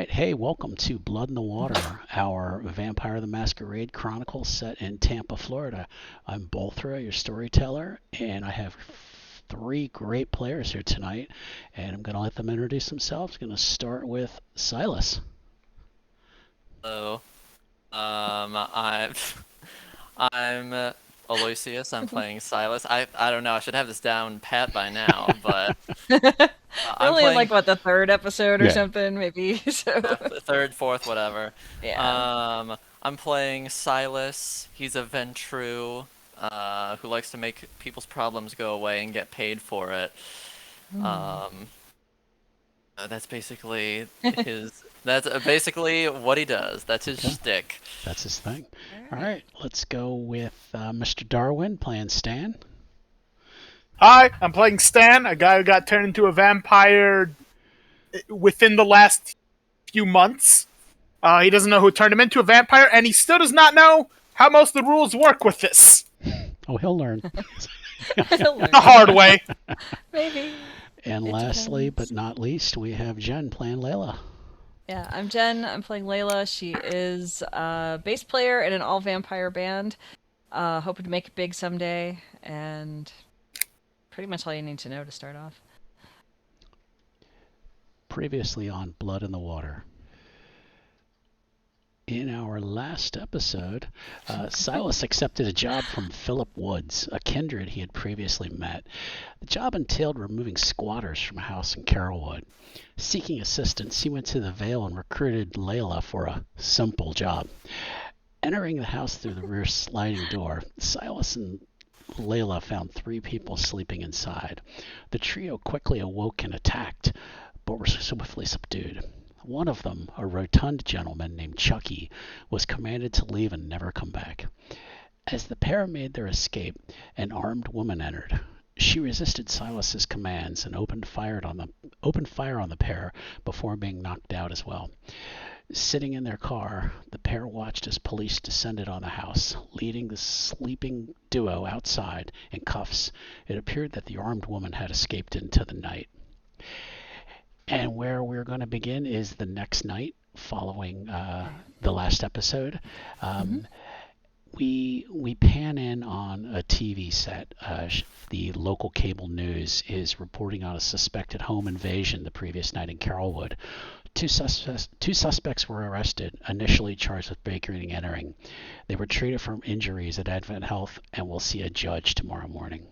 right. Hey, welcome to Blood in the Water, our Vampire the Masquerade Chronicle set in Tampa, Florida. I'm Bolthra, your storyteller, and I have three great players here tonight, and I'm going to let them introduce themselves. I'm going to start with Silas. Hello. I'm Aloysius. I'm playing Silas. I don't know. I should have this down pat by now, but We're I'm only in playing like what the third episode or Yeah. something, maybe. So third, fourth, whatever. yeah. I'm playing Silas. He's a Ventru, who likes to make people's problems go away and get paid for it. Um, that's basically his. That's basically what he does. That's his Okay. shtick. That's his thing. All right, let's go with Mr. Darwin playing Stan. Hi, I'm playing Stan, a guy who got turned into a vampire within the last few months. He doesn't know who turned him into a vampire, and he still does not know how most of the rules work with this. Oh, he'll learn. The hard way. Maybe. And It lastly, depends. but not least, we have Jen playing Layla. Yeah, I'm Jen. I'm playing Layla. She is a bass player in an all vampire band. Hoping to make it big someday, and pretty much all you need to know to start off. Previously on Blood in the Water. In our last episode, Silas accepted a job from Philip Woods, a kindred he had previously met. The job entailed removing squatters from a house in Carrollwood. Seeking assistance, he went to the Vale and recruited Layla for a simple job. Entering the house through the rear sliding door, Silas and Layla found three people sleeping inside. The trio quickly awoke and attacked, but were swiftly subdued. One of them, a rotund gentleman named Chucky, was commanded to leave and never come back. As the pair made their escape, an armed woman entered. She resisted Silas's commands and opened fire on the pair before being knocked out as well. Sitting in their car, the pair watched as police descended on the house, leading the sleeping duo outside in cuffs. It appeared that the armed woman had escaped into the night. And where we're going to begin is the next night following the last episode. We pan in on a TV set. The local cable news is reporting on a suspected home invasion the previous night in Carrollwood. Two suspects were arrested, initially charged with breaking and entering. They were treated for injuries at Advent Health and will see a judge tomorrow morning.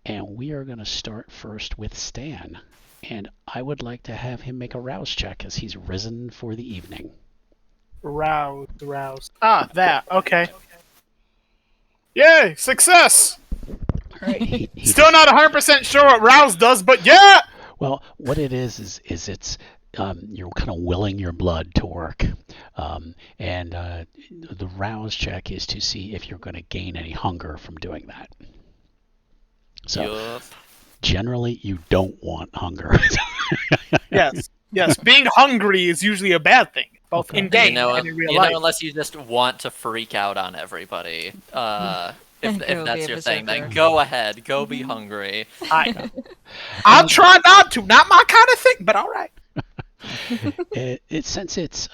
And we are going to start first with Stan. And I would like to have him make a rouse check as he's risen for the evening. Rouse. Ah, that. Okay. Yay, success! All right. He Still not 100% sure what rouse does, but yeah! Well, what it is it's you're kind of willing your blood to work. And the rouse check is to see if you're going to gain any hunger from doing that. So Yup. generally, you don't want hunger. Yes. Being hungry is usually a bad thing, both Okay. in game You know, and in real life. unless you just want to freak out on everybody. If Go that's be your a thing, then berserker. go ahead, go be hungry. I'll try not to. Not my kind of thing, but all right. Since it's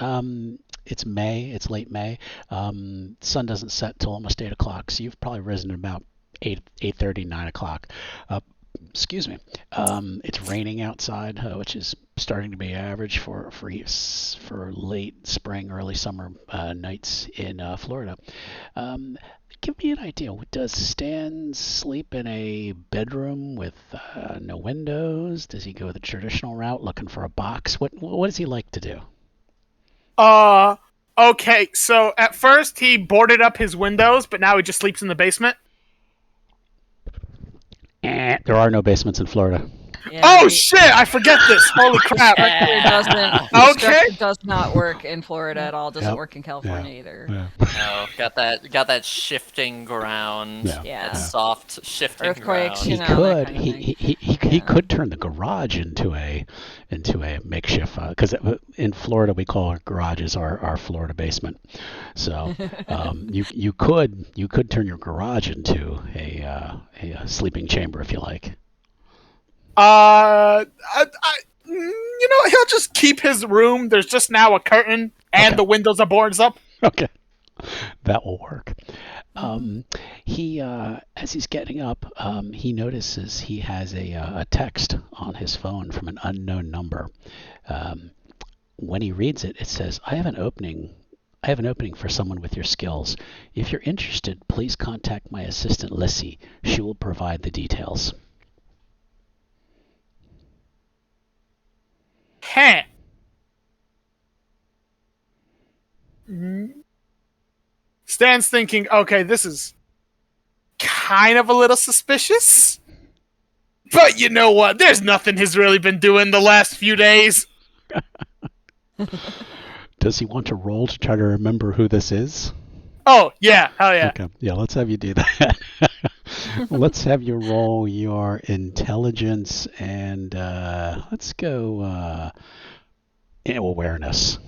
May, it's late May. Sun doesn't set till almost 8 o'clock, so you've probably risen at about 8:30, 9 o'clock. Excuse me. It's raining outside, which is starting to be average for late spring, early summer nights in Florida. Give me an idea. Does Stan sleep in a bedroom with no windows? Does he go the traditional route, looking for a box? What does he like to do? Okay, so at first he boarded up his windows, but now he just sleeps in the basement. There are no basements in Florida. Yeah, Oh the shit, I forget this. Holy crap. structure does not work in Florida at all. Doesn't Yep. work in California either. No, got that shifting ground. Yeah. That soft shifting Earthquakes, ground. He know, could. that kind of He thing. he Yeah. could turn the garage into a makeshift, because in Florida we call our garages our Florida basement. So you could turn your garage into a sleeping chamber if you like. he'll just keep his room. There's just now a curtain, and Okay. the windows are boards up. Okay, that will work. He, as he's getting up, he notices he has a text on his phone from an unknown number. When he reads it, it says, I have an opening for someone with your skills. If you're interested, please contact my assistant, Lissy. She will provide the details. Heh. Stan's thinking, okay, this is kind of a little suspicious. But you know what? There's nothing he's really been doing the last few days. Does he want to roll to try to remember who this is? Oh, yeah. Hell yeah. Okay. Yeah, let's have you do that. Let's have you roll your intelligence and let's go awareness.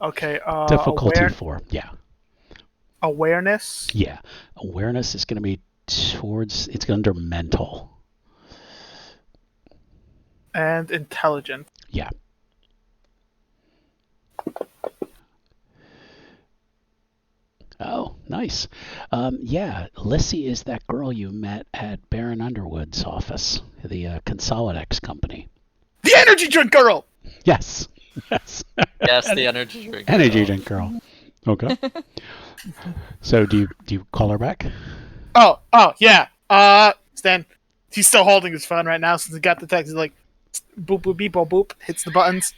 Okay. Difficulty 4. Yeah. Awareness. Yeah. Awareness is going to be it's under mental. And intelligence. Yeah. Oh, nice. Yeah, Lissy is that girl you met at Baron Underwood's office, the Consolidex company. The energy drink girl! Yes. Yes. Yes, the energy drink. Energy drink girl. Okay. So do you call her back? Oh, yeah. Stan, he's still holding his phone right now since he got the text. He's like, boop, boop, beep, boop, boop, hits the buttons.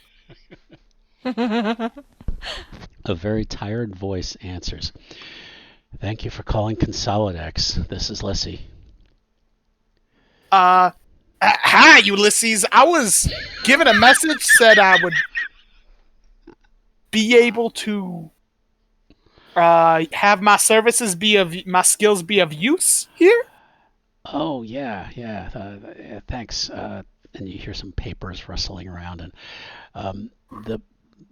A very tired voice answers. Thank you for calling Consolidex. This is Lissy. Hi, Ulysses. I was given a message said I would be able to have my skills be of use here. Oh, yeah. Thanks. And you hear some papers rustling around, and the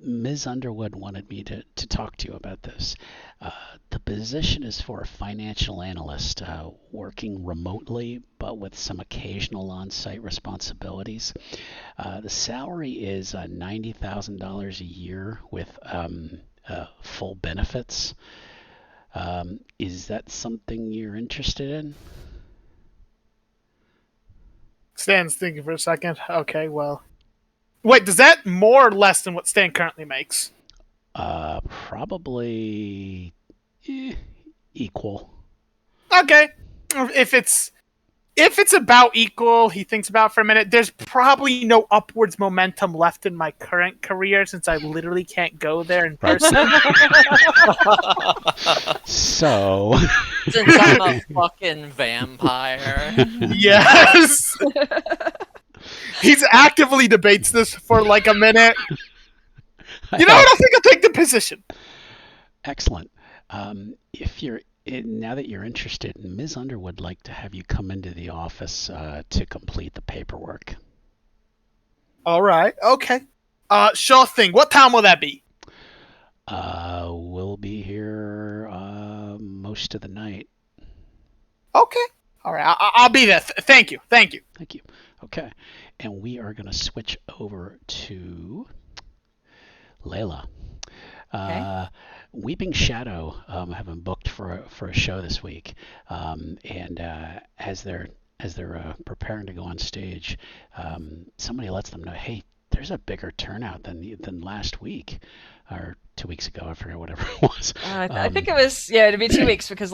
Ms. Underwood wanted me to talk to you about this. The position is for a financial analyst working remotely, but with some occasional on-site responsibilities. The salary is $90,000 a year with full benefits. Is that something you're interested in? Stan's thinking for a second. Okay, well. Wait, does that more or less than what Stan currently makes? Probably equal. Okay. If it's about equal, he thinks about it for a minute. There's probably no upwards momentum left in my current career since I literally can't go there in person. So, Since I'm a fucking vampire. Yes. He's actively debates this for like a minute. You know what? I think I'll take the position. Excellent. Now that you're interested, Ms. Underwood would like to have you come into the office to complete the paperwork. All right. Okay. Sure thing. What time will that be? We'll be here most of the night. Okay. All right. I'll be there. Thank you. Thank you. Okay. And we are going to switch over to Layla. Okay. Weeping Shadow have been booked for a show this week, and as they're preparing to go on stage, somebody lets them know, hey, there's a bigger turnout than last week or 2 weeks ago. I forget, whatever it was. I think it was, it'd be 2 weeks because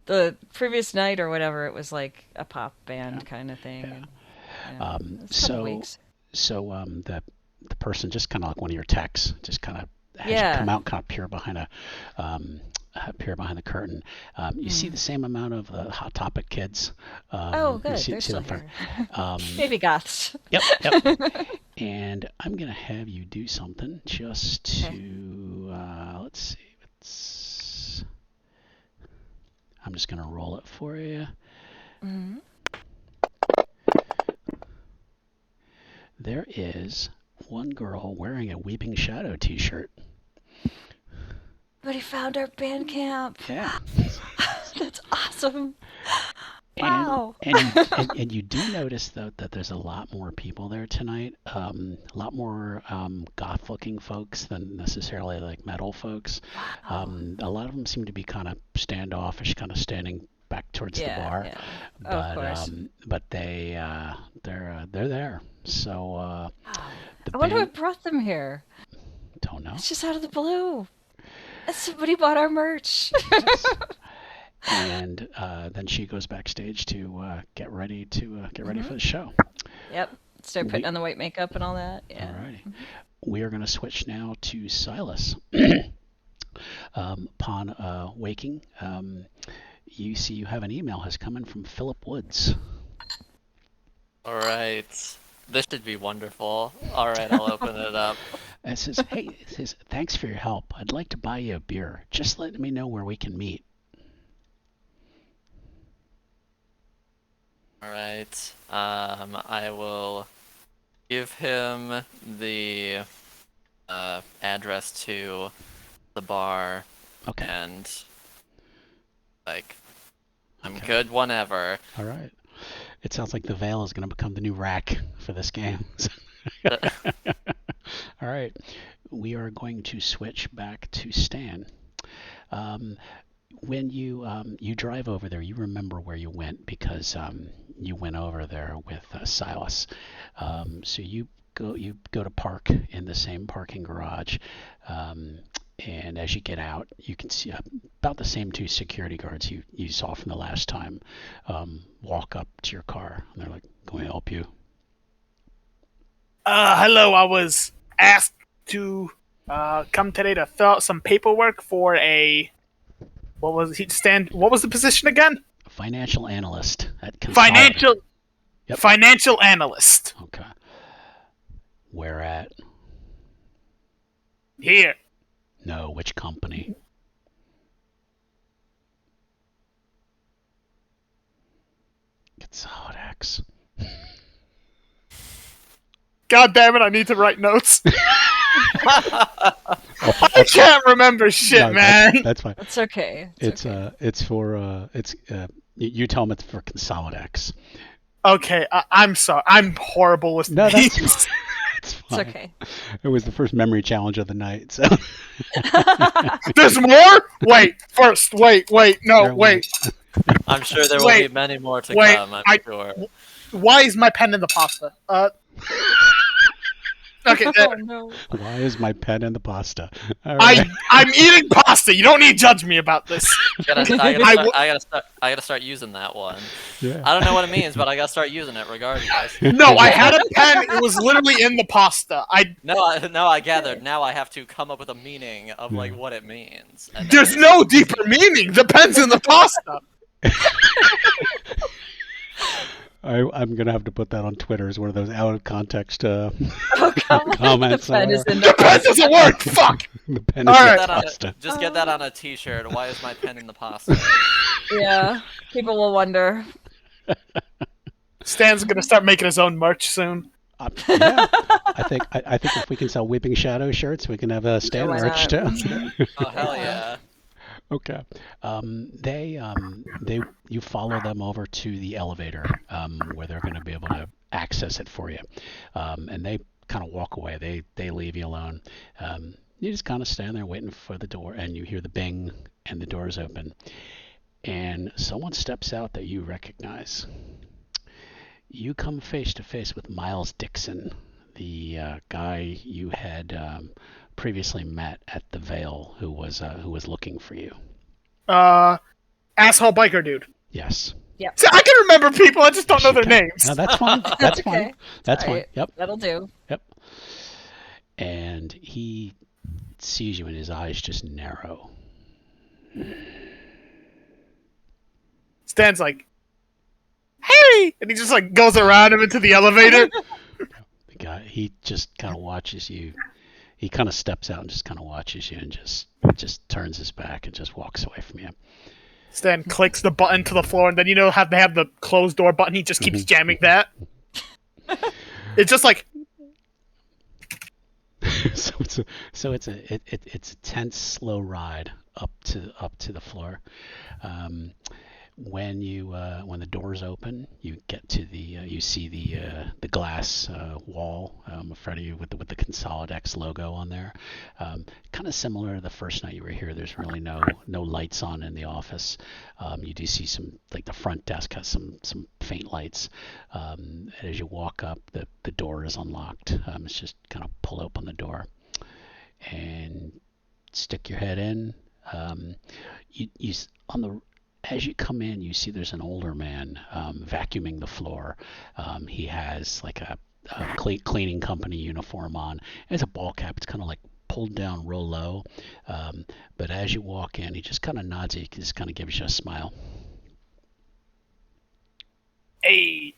the previous night or whatever, it was like a pop band kind of thing. Yeah. And, it was a couple weeks. So the person, just kind of like one of your texts, just kind of has you come out, kind of peer behind the curtain. You see the same amount of Hot Topic kids. Oh, good. They're still here. Baby goths. Yep. And I'm going to have you do something just to, let's see. I'm just going to roll it for you. Mm-hmm. There is one girl wearing a Weeping Shadow t-shirt. But he found our band camp. Yeah. That's awesome. Wow. And you do notice though that there's a lot more people there tonight. A lot more goth-looking folks than necessarily like metal folks. Wow. A lot of them seem to be kind of standoffish, kind of standing back towards the bar. Yeah. But Of course. but they're there. So Wow. the I wonder band what brought them here. don't know. It's just out of the blue. And somebody bought our merch. Yes. And then she goes backstage to get ready for the show. Yep. Start putting on the white makeup and all that. Yeah. Alrighty. We are going to switch now to Silas. Upon waking, you see you have an email has come in from Philip Woods. All right. This should be wonderful. All right, I'll open it up. It says, "Hey, thanks for your help. I'd like to buy you a beer. Just let me know where we can meet." All right. I will give him the address to the bar, Okay. and like, I'm Okay. good whenever. All right. It sounds like the Veil is going to become the new rack for this game. All right. We are going to switch back to Stan. When you drive over there, you remember where you went because you went over there with Silas. So you go to park in the same parking garage, and as you get out, you can see about the same two security guards you saw from the last time walk up to your car, and they're like, "Can we help you?" Hello. I was asked to come today to fill out some paperwork for a. What was the position again? Financial analyst at Consolidate. Yep. Financial analyst. Okay. Where at? Here. No, which company? Consolidex. God damn it! I need to write notes. I can't remember shit, No, man. That's fine. It's okay. It's for you tell them it's for Consolidex. Okay, I'm sorry. I'm horrible with No, names. that's It's fine. okay. It was the first memory challenge of the night, so There's more? Wait, first, wait, no, There wait. I'm sure there will Wait, be many more to wait, come. I'm sure. Why is my pen in the pasta? Okay, Oh no. why is my pen in the pasta? All right. I'm eating pasta. You don't need to judge me about this. I gotta start using that one. Yeah. I don't know what it means, but I gotta start using it regardless. No, I had a pen. It was literally in the pasta. No, I gathered. Now I have to come up with a meaning of like what it means. And then- There's no deeper meaning. The pen's in the pasta. I'm gonna have to put that on Twitter as one of those out of context Oh god. comments. The pen is in The the pen doesn't work. Fuck. The pen All is right. the That on pasta. just get that on a T-shirt. Why is my pen in the pasta? Yeah. People will wonder. Stan's gonna start making his own merch soon. Yeah. I think if we can sell Weeping Shadow shirts, we can have a stand why merch not? too. Oh hell yeah! Okay. You follow them over to the elevator where they're going to be able to access it for you, and they kind of walk away. They leave you alone. You just kind of stand there waiting for the door, and you hear the bing, and the doors open, and someone steps out that you recognize. You come face to face with Miles Dixon, the guy you had previously met at the Vale, who was looking for you. Asshole biker dude. Yes. See, I can remember people. I just don't know their Okay. names. No, that's fine. That's Okay. fine. That's fine. Alright. Yep. That'll do. Yep. And he sees you, and his eyes just narrow. Stan's like, "Hey!" and he just like goes around him into the elevator. The guy, he just kind of watches you. He kind of steps out and just kind of watches you, and just turns his back and just walks away from you. Stan clicks the button to the floor, and then you know how they have the closed door button. He just keeps jamming that. It's just like, so it's a tense, slow ride up to the floor. when the doors open, you get to you see the glass wall in front of you with the Consolidex logo on there. Kind of similar to the first night you were here. There's really no lights on in the office. You do see some, like the front desk has some faint lights. And as you walk up, the door is unlocked. It's just kind of pull open the door and stick your head in. You on the As you come in, you see there's an older man vacuuming the floor. He has like a cleaning company uniform on. It's a ball cap. It's kind of like pulled down real low. But as you walk in, he just kind of nods. He just kind of gives you a smile. Hey,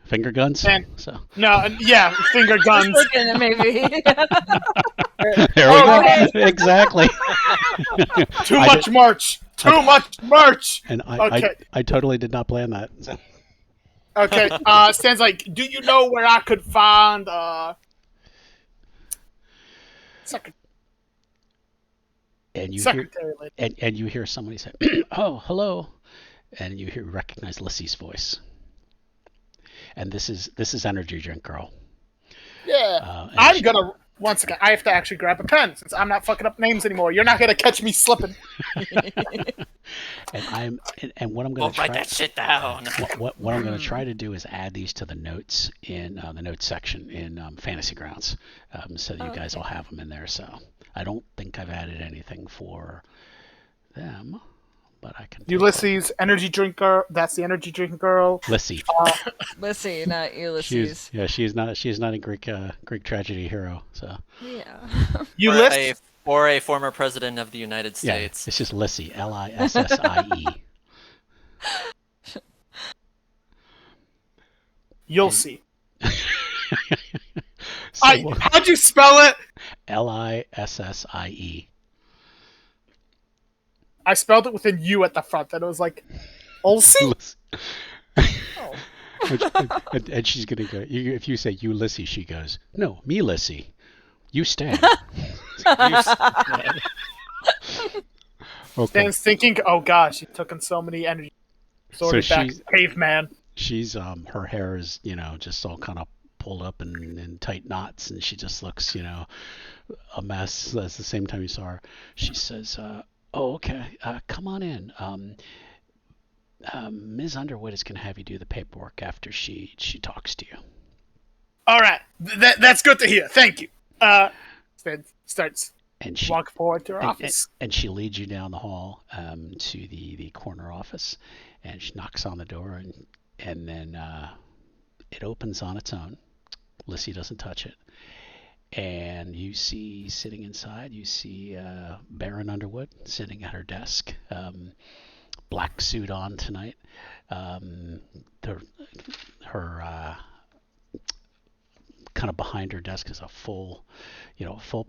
Finger guns. and So no, yeah, finger guns. Looking at maybe. there we go. Okay. Exactly. Too much merch. Too much merch. And Okay. I totally did not plan that. So. Okay. Stan's like, do you know where I could find And you secretary lady? and you hear somebody say, "Oh, hello," and you recognize Lissy's voice. And this is Energy Drink Girl. Yeah. And I'm gonna once again. I have to actually grab a pen since I'm not fucking up names anymore. You're not gonna catch me slipping. And what I'm gonna try. Write that shit down. What I'm going to try to do is add these to the notes in the notes section in Fantasy Grounds, so that you guys will have them in there. So I don't think I've added anything for them, but I can. Ulysses, energy drinker. That's the energy drinking girl. Lissy. Lissy, not Ulysses. She's not a Greek tragedy hero. So Yeah. Ulysses. Or a former president of the United yeah, States. it's just Lissy. Lissie. You'll see. So, How'd you spell it? Lissie. I spelled it with a U at the front, and it was like, Ulysses. Oh. And she's gonna go. If you say Ulysses, she goes, "No, me, Lissy. You stand." Okay. Stan's thinking, oh gosh, he took in so many energy. Sorted back to caveman. She's her hair is just all kind of pulled up in tight knots, and she just looks a mess. At the same time you saw her, she says, "Oh, okay, come on in. Ms. Underwood is gonna have you do the paperwork after she talks to you." All right, that's good to hear. Thank you. Stan starts And she walk forward to her office. and she leads you down the hall to the corner office, and she knocks on the door, and then it opens on its own. Lissy doesn't touch it, and you see sitting inside. You see Baron Underwood sitting at her desk, black suit on tonight. Her kind of behind her desk is a full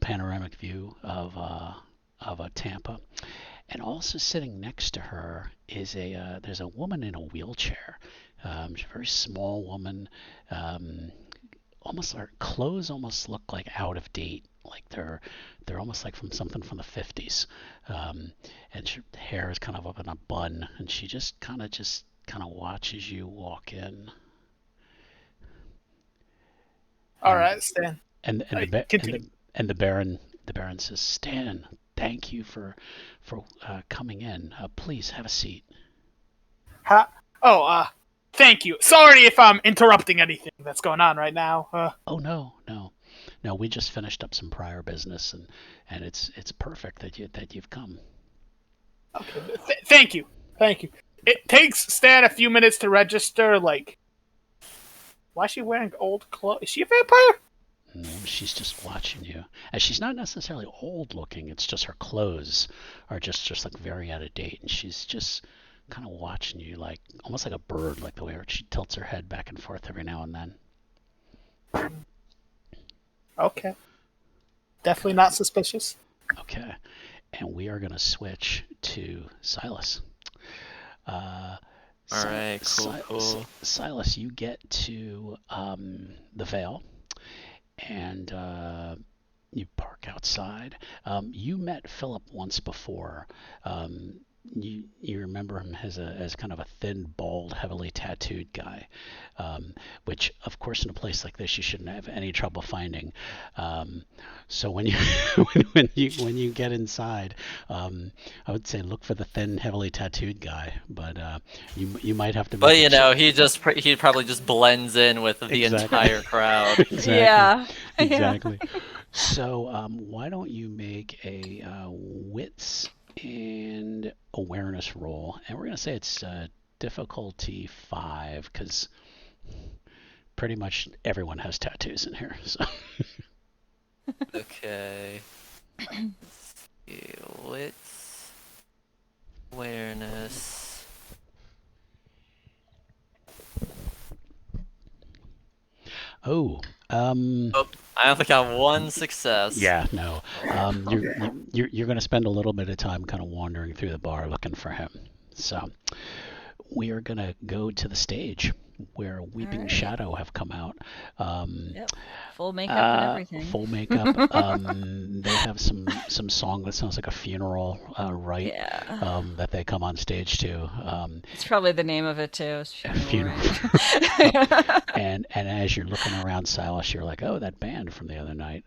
panoramic view of Tampa, and also sitting next to her is there's a woman in a wheelchair. She's a very small woman. Almost her clothes almost look like out of date, like they're almost like from something from the 50s. And her hair is kind of up in a bun, and she just kind of watches you walk in. All right, Stan. And the Baron says, "Stan, thank you for coming in. Please have a seat." Thank you. Sorry if I'm interrupting anything that's going on right now. Oh no. We just finished up some prior business, and it's perfect that you've come. Okay. Thank you. It takes Stan a few minutes to register. Like, why is she wearing old clothes? Is she a vampire? No, she's just watching you. And she's not necessarily old looking. It's just her clothes are just like very out of date, and she's just kind of watching you, like almost like a bird, like the way she tilts her head back and forth every now and then. Okay. Definitely not suspicious. Okay, and we are going to switch to Silas. All right, cool. Silas, you get to the Vale, and you park outside. You met Philip once before. you remember him as kind of a thin, bald, heavily tattooed guy, which of course in a place like this you shouldn't have any trouble finding. So when you when you get inside, I would say look for the thin, heavily tattooed guy, but you might have to But make you know, he probably just blends in with the Exactly. entire crowd. Exactly. Yeah. Exactly. So why don't you make a wits and awareness roll, and we're gonna say it's difficulty 5 because pretty much everyone has tattoos in here. So Okay. Let's see. Wits. Awareness. oh, Oh, I only got one success. yeah, no, you're gonna spend a little bit of time kind of wandering through the bar looking for him. So we are gonna go to the stage where Weeping right. Shadow have come out. Yep. Full makeup and everything. Full makeup. They have some song that sounds like a funeral rite Yeah. that they come on stage to. It's probably the name of it too. It's Funeral. Right? and as you're looking around, Silas, you're like, oh, that band from the other night.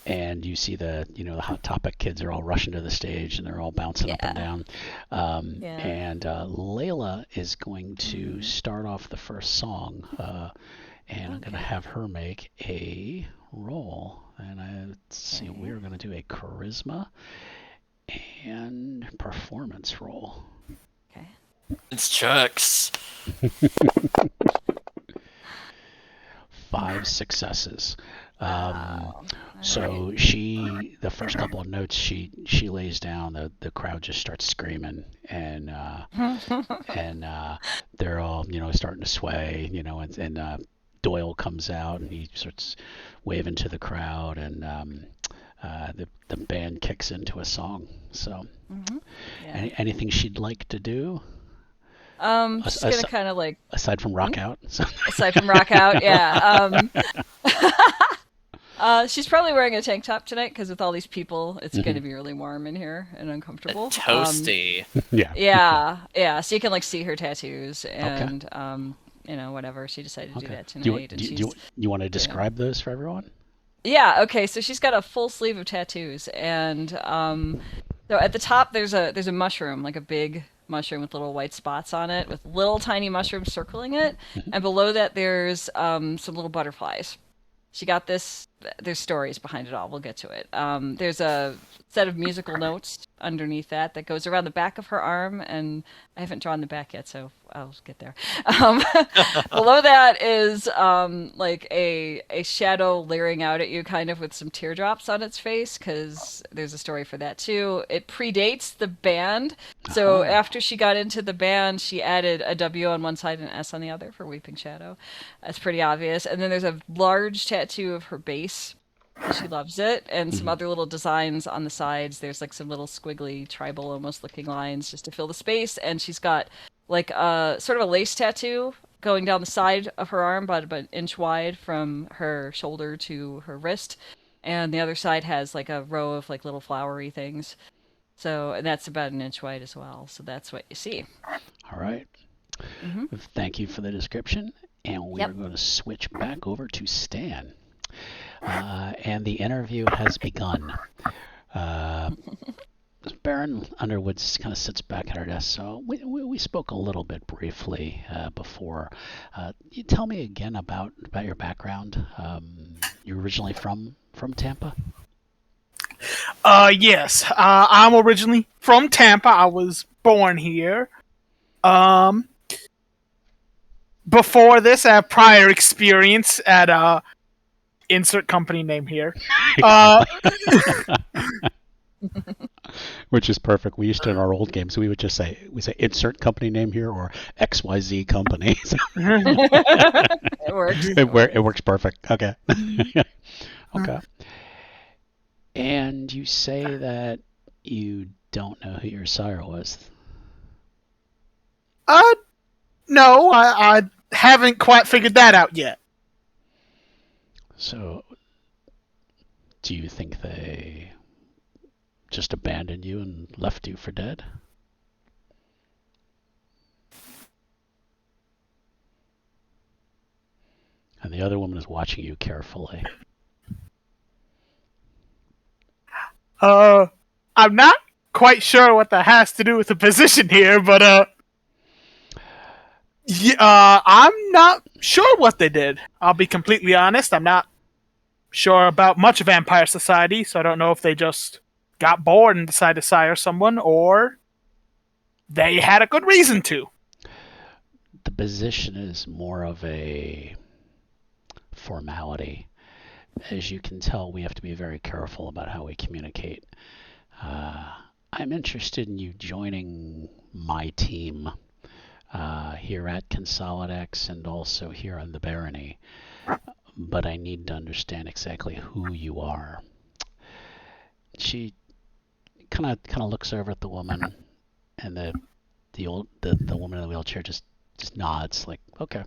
And you see the Hot Topic kids are all rushing to the stage and they're all bouncing up and down. Yeah. And Layla is going to start off the first song. And I'm going to have her make a roll. And let's see, we're going to do a charisma and performance roll. Okay. It's Chuck's. 5 successes. Wow. So the first couple of notes she lays down, the crowd just starts screaming, and they're all starting to sway, and Doyle comes out and he starts waving to the crowd, and the band kicks into a song. So Yeah. anything she'd like to do Just gonna kind of like aside from rock out? aside from rock out, yeah. She's probably wearing a tank top tonight because with all these people, it's gonna be really warm in here and uncomfortable. Toasty. Yeah. Yeah. So you can like see her tattoos and whatever she decided to do that tonight. Do you want to describe those for everyone? Yeah. Okay. So she's got a full sleeve of tattoos, and so at the top there's a mushroom, like a big mushroom with little white spots on it, with little tiny mushrooms circling it, and below that there's some little butterflies. She got this. There's stories behind it all. We'll get to it. There's a set of musical notes underneath that goes around the back of her arm, and I haven't drawn the back yet, so I'll get there. Below that is like a shadow leering out at you, kind of with some teardrops on its face, because there's a story for that too. It predates the band, so after she got into the band, she added a W on one side and an S on the other for Weeping Shadow. That's pretty obvious. And then there's a large tattoo of her base. She loves it, and some other little designs on the sides. There's like some little squiggly tribal almost looking lines just to fill the space, and she's got like a sort of a lace tattoo going down the side of her arm, about an inch wide from her shoulder to her wrist, and the other side has like a row of like little flowery things. So, and that's about an inch wide as well. So that's what you see. All right. Thank you for the description, and we are going to switch back over to Stan. And the interview has begun. Baron Underwood kind of sits back at her desk. So we spoke a little bit briefly before. You tell me again about your background. You're originally from Tampa? Yes. I'm originally from Tampa. I was born here. Before this, I have prior experience at insert company name here. Which is perfect. We used to in our old games, we would say insert company name here or XYZ company. It works. It works perfect. Okay. Okay. And you say that you don't know who your sire was. No, I haven't quite figured that out yet. So, do you think they just abandoned you and left you for dead? and the other woman is watching you carefully. I'm not quite sure what that has to do with the position here, but I'm not sure what they did. I'll be completely honest. I'm not sure about much of Vampire Society, so I don't know if they just got bored and decided to sire someone, or they had a good reason to. The position is more of a formality. As you can tell, we have to be very careful about how we communicate. I'm interested in you joining my team here at Consolidex and also here on the Barony, but I need to understand exactly who you are. She kind of looks over at the woman, and the woman in the wheelchair just nods like, okay.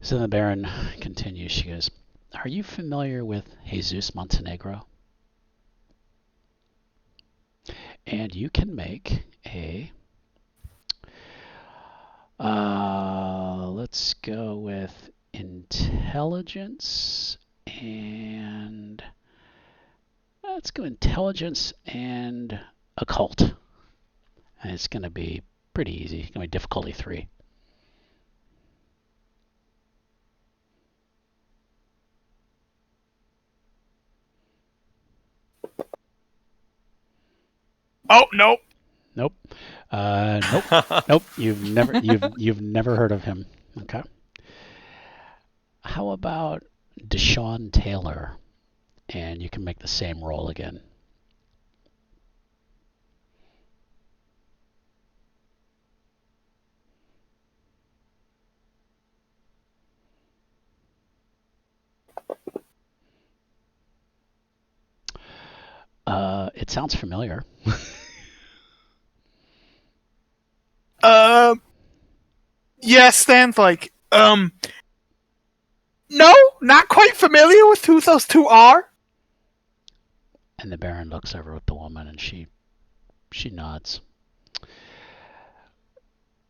So the Baron continues. She goes, "Are you familiar with Jesus Montenegro?" And you can make a let's go with intelligence and occult. And it's going to be pretty easy. It's going to be difficulty 3. Oh, nope. Nope. Nope. You've never heard of him. Okay. How about Deshaun Taylor? And you can make the same roll again. It sounds familiar. Yeah, Stan's like, no, not quite familiar with who those two are. And the Baron looks over at the woman and she nods.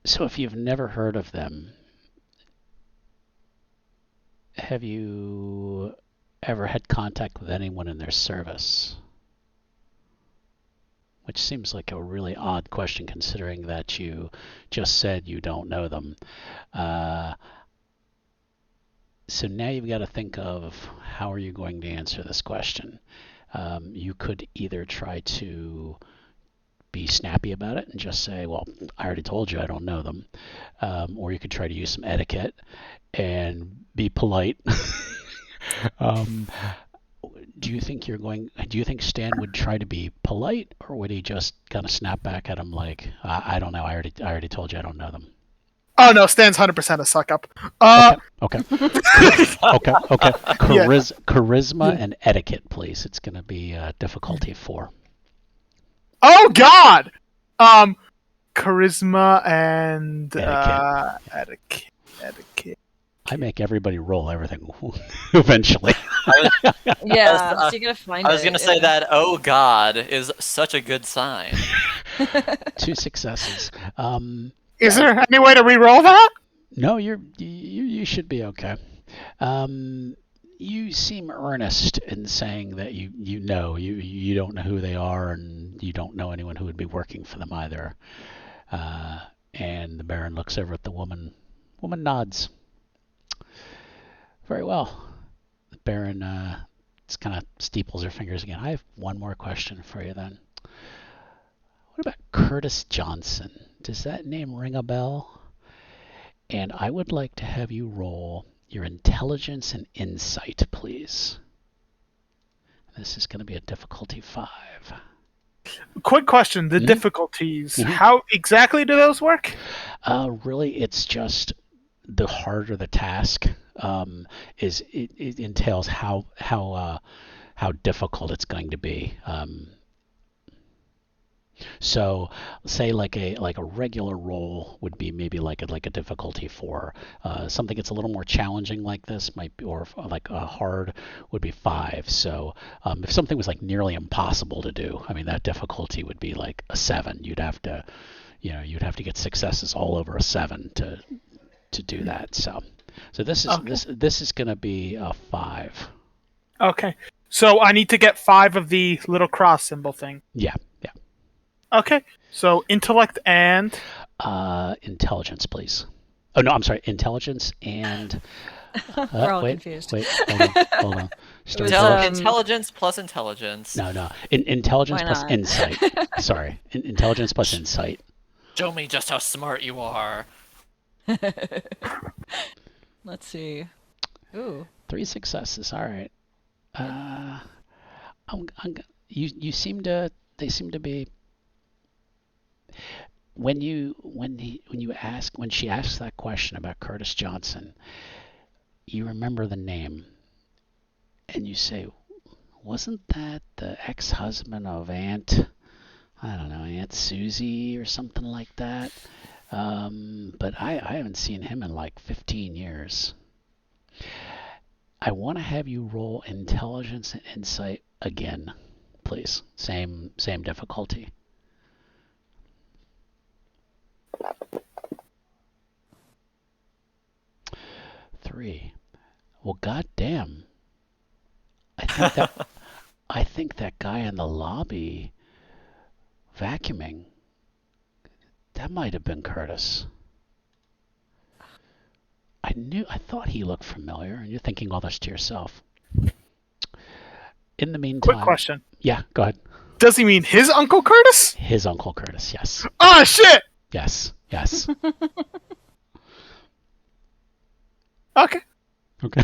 So if you've never heard of them, have you ever had contact with anyone in their service? Which seems like a really odd question considering that you just said you don't know them. So now you've got to think of how are you going to answer this question. You could either try to be snappy about it and just say, well, I already told you I don't know them. Or you could try to use some etiquette and be polite. Do you think Stan would try to be polite, or would he just kind of snap back at him like, I don't know, I already told you I don't know them? Oh no, Stan's 100% a suck up. Okay. Okay. Charisma and etiquette, please. It's going to be difficulty 4. Oh God. Charisma and etiquette. I make everybody roll everything eventually. Yeah, so you're gonna find it. I was gonna say that. Oh God, is such a good sign. 2 successes. Is there any way to re-roll that? No, you should be okay. You seem earnest in saying that you don't know who they are, and you don't know anyone who would be working for them either. And the Baron looks over at the woman. Woman nods. Very well. The Baron just kind of steeples her fingers again. I have one more question for you then. What about Curtis Johnson? Does that name ring a bell? And I would like to have you roll your intelligence and insight, please. This is going to be a difficulty 5. Quick question: the difficulties. How exactly do those work? Really, it's just the harder the task it entails how difficult it's going to be. So, say like a regular roll would be maybe like a difficulty 4. Something that's a little more challenging like this might be, or like a hard would be 5. So, if something was like nearly impossible to do, I mean that difficulty would be like a 7. You'd have to get successes all over a 7 to do that. So, So this is this is gonna be a 5. Okay. So I need to get 5 of the little cross symbol thing. Yeah. Okay. So intellect and Intelligence, please. Oh no, I'm sorry. Intelligence and. We're all wait, confused. Wait, hold on. Start was, over. Intelligence plus intelligence. No. Intelligence Why plus not? insight. Sorry. Intelligence plus insight. Show me just how smart you are. Let's see. Ooh. 3 successes. All right. You seem to. They seem to be. When she asks that question about Curtis Johnson, you remember the name, and you say, wasn't that the ex-husband of Aunt Susie or something like that? But I haven't seen him in like 15 years. I want to have you roll intelligence and insight again, please. Same difficulty. 3. Well, goddamn. I think that guy in the lobby vacuuming, that might have been Curtis. I thought he looked familiar, and you're thinking all this to yourself. In the meantime, quick question. Yeah, go ahead. Does he mean his Uncle Curtis? His Uncle Curtis, yes. Oh shit! Yes. Okay. Okay.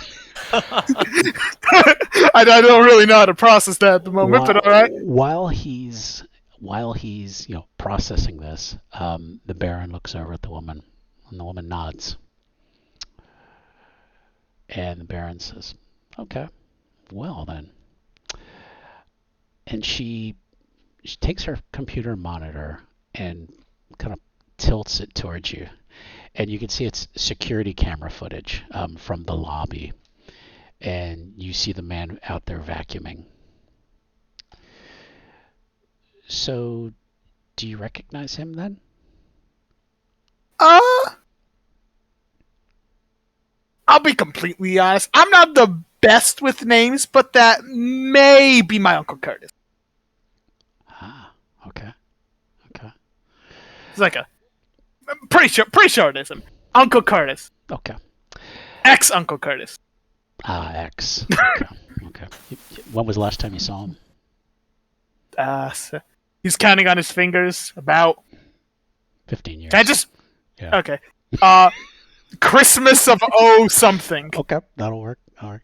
I don't really know how to process that at the moment, but all right. While he's processing this, the Baron looks over at the woman, and the woman nods. And the Baron says, "Okay, well then." And she takes her computer monitor and kind of tilts it towards you, and you can see it's security camera footage from the lobby, and you see the man out there vacuuming. So, do you recognize him then? I'll be completely honest. I'm not the best with names, but that may be my Uncle Curtis. Ah, okay. It's like I'm pretty sure it is him. Uncle Curtis. Okay. Ex-Uncle Curtis. X. Okay. When was the last time you saw him? So he's counting on his fingers about 15 years. Can I just... Yeah. Okay. Christmas of something. Okay, that'll work. All right.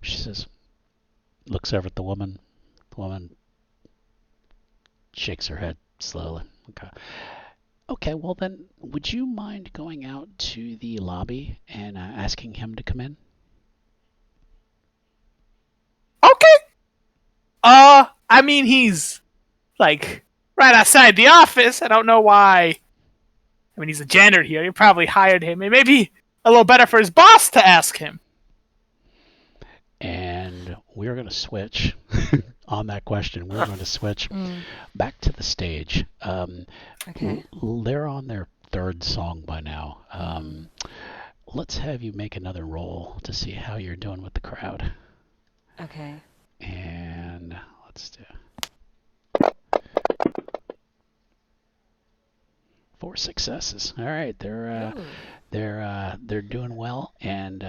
She says, looks over at the woman. The woman shakes her head slowly. Okay, well then, would you mind going out to the lobby and asking him to come in? Okay. I mean, he's like right outside the office. I don't know why. I mean, he's a janitor here. You probably hired him. It may be a little better for his boss to ask him. And we're going to switch on that question. We're going to switch back to the stage. Okay. They're on their 3rd song by now. Let's have you make another roll to see how you're doing with the crowd. Okay. And let's do 4 successes. All right, they're doing well, and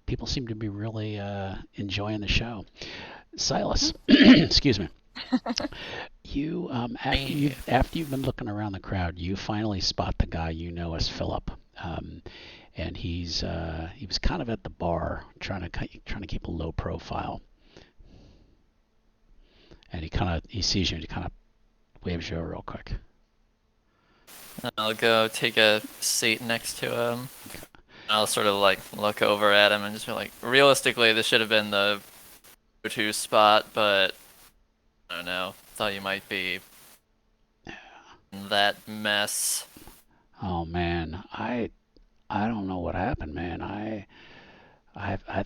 people seem to be really enjoying the show. Silas, excuse me. You after you've been looking around the crowd, you finally spot the guy you know as Philip, and he was kind of at the bar trying to keep a low profile, and he sees you and he kind of waves you over real quick. I'll go take a seat next to him. I'll sort of like look over at him and just be like, realistically, this should have been the go-to spot, but I don't know. Thought you might be in that mess. Oh man, I don't know what happened, man. I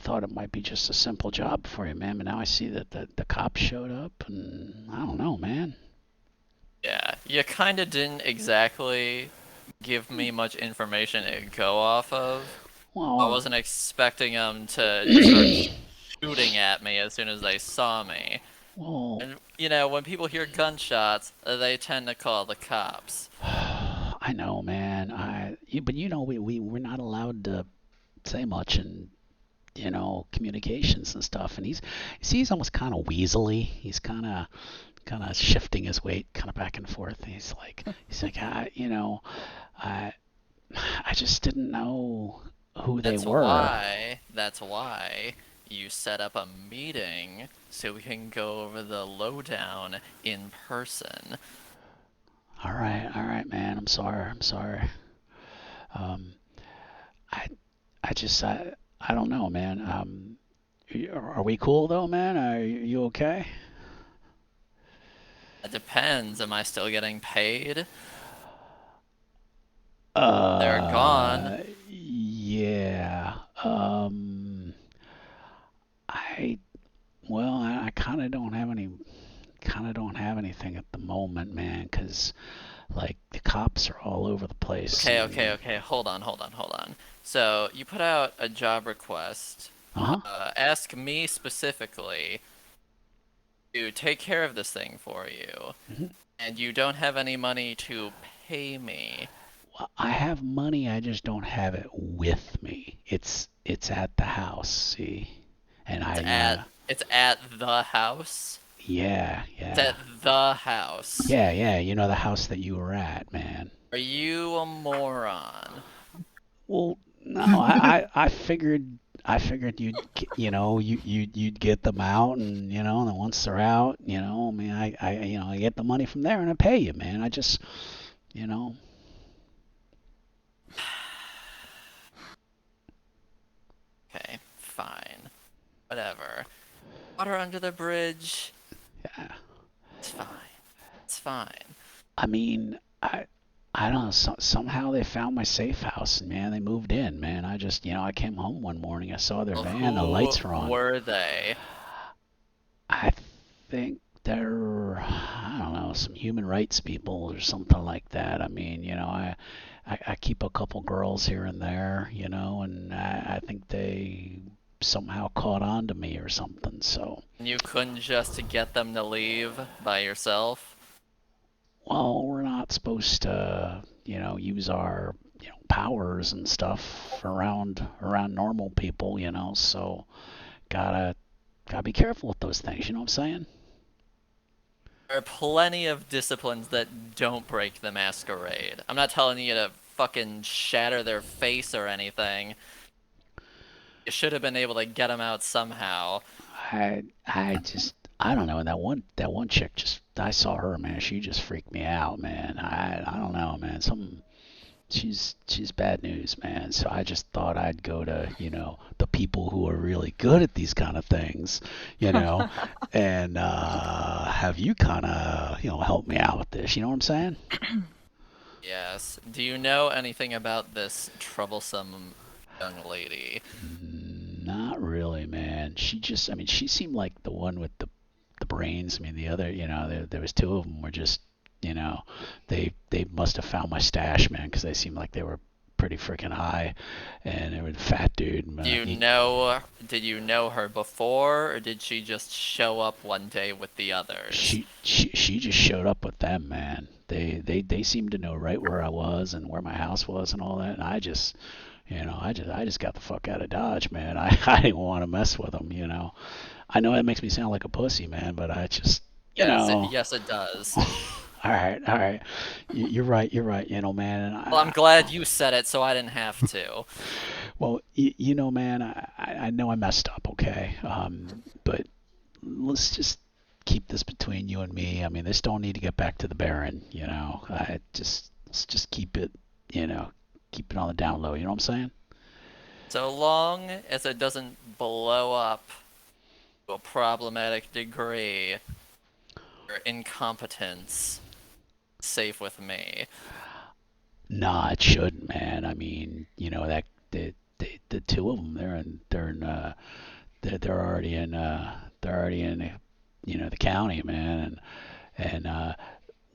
thought it might be just a simple job for you, man, but now I see that the cops showed up, and I don't know, man. Yeah, you kind of didn't exactly give me much information to go off of. I wasn't expecting them to just start shooting at me as soon as they saw me. well, And, you know, when people hear gunshots, they tend to call the cops. I know, man. But you know, we're not allowed to say much in communications and stuff. And he's almost kind of weaselly. He's kind of shifting his weight kind of back and forth. He's like, I I just didn't know who they were. That's why you set up a meeting so we can go over the lowdown in person. All right, man. I'm sorry. Um, I I don't know, man. Are we cool though, man? Are you okay? It depends. Am I still getting paid? They're gone. Yeah. I I kind of don't have anything at the moment, man, 'cause like the cops are all over the place. Okay. Hold on. So you put out a job request. Uh-huh. Ask me specifically to take care of this thing for you, Mhm. and you don't have any money to pay me. Well, I have money, I just don't have it with me. It's at the house, see? And It's at the house. yeah, It's yeah. at the house. Yeah, you know the house that you were at, man. Are you a moron? Well, no, I figured you'd get them out, and and then once they're out, I mean, I get the money from there and I pay you, man. I just, you know, Okay, fine. Whatever. Water under the bridge. yeah. It's fine. It's fine. I mean, I don't know. Somehow they found my safe house, and man, they moved in, man. I just, I came home one morning, I saw their Well, van, the lights were who on. were they? I think they're, I don't know, some human rights people or something like that. I mean, I keep a couple girls here and there, and I think they somehow caught on to me or something. So, You couldn't just get them to leave by yourself? well, we're not supposed to, use our, powers and stuff around normal people, so gotta be careful with those things, you know what I'm saying? There are plenty of disciplines that don't break the masquerade. I'm not telling you to fucking shatter their face or anything. You should have been able to get them out somehow. I don't know. That one chick, just I saw her, man. She just freaked me out, man. I don't know, man. She's bad news, man. So I just thought I'd go to the people who are really good at these kind of things, and have you kind of help me out with this. You know what I'm saying? Yes. Do you know anything about this troublesome young lady? Not really, man. I mean, she seemed like the one with the brains. I mean, the other, there was two of them were just, you know, they must have found my stash, man, because they seemed like they were pretty freaking high, and they were the fat dude. Did you know her before, or did she just show up one day with the others? She just showed up with them, man. They seemed to know right where I was and where my house was and all that, and I just got the fuck out of Dodge, man. I didn't want to mess with them, I know that makes me sound like a pussy, man, but I just, Yes, it does. All right. You're right, man. And Well, I'm glad you said it, so I didn't have to. Well, man, I know I messed up, okay? But let's just keep this between you and me. I mean, this don't need to get back to the Baron, let's just keep it, keep it on the down low. You know what I'm saying? So long as it doesn't blow up to a problematic degree, your incompetence is safe with me. Nah, it shouldn't, man. I mean, that the two of them, they're already in the county, man, and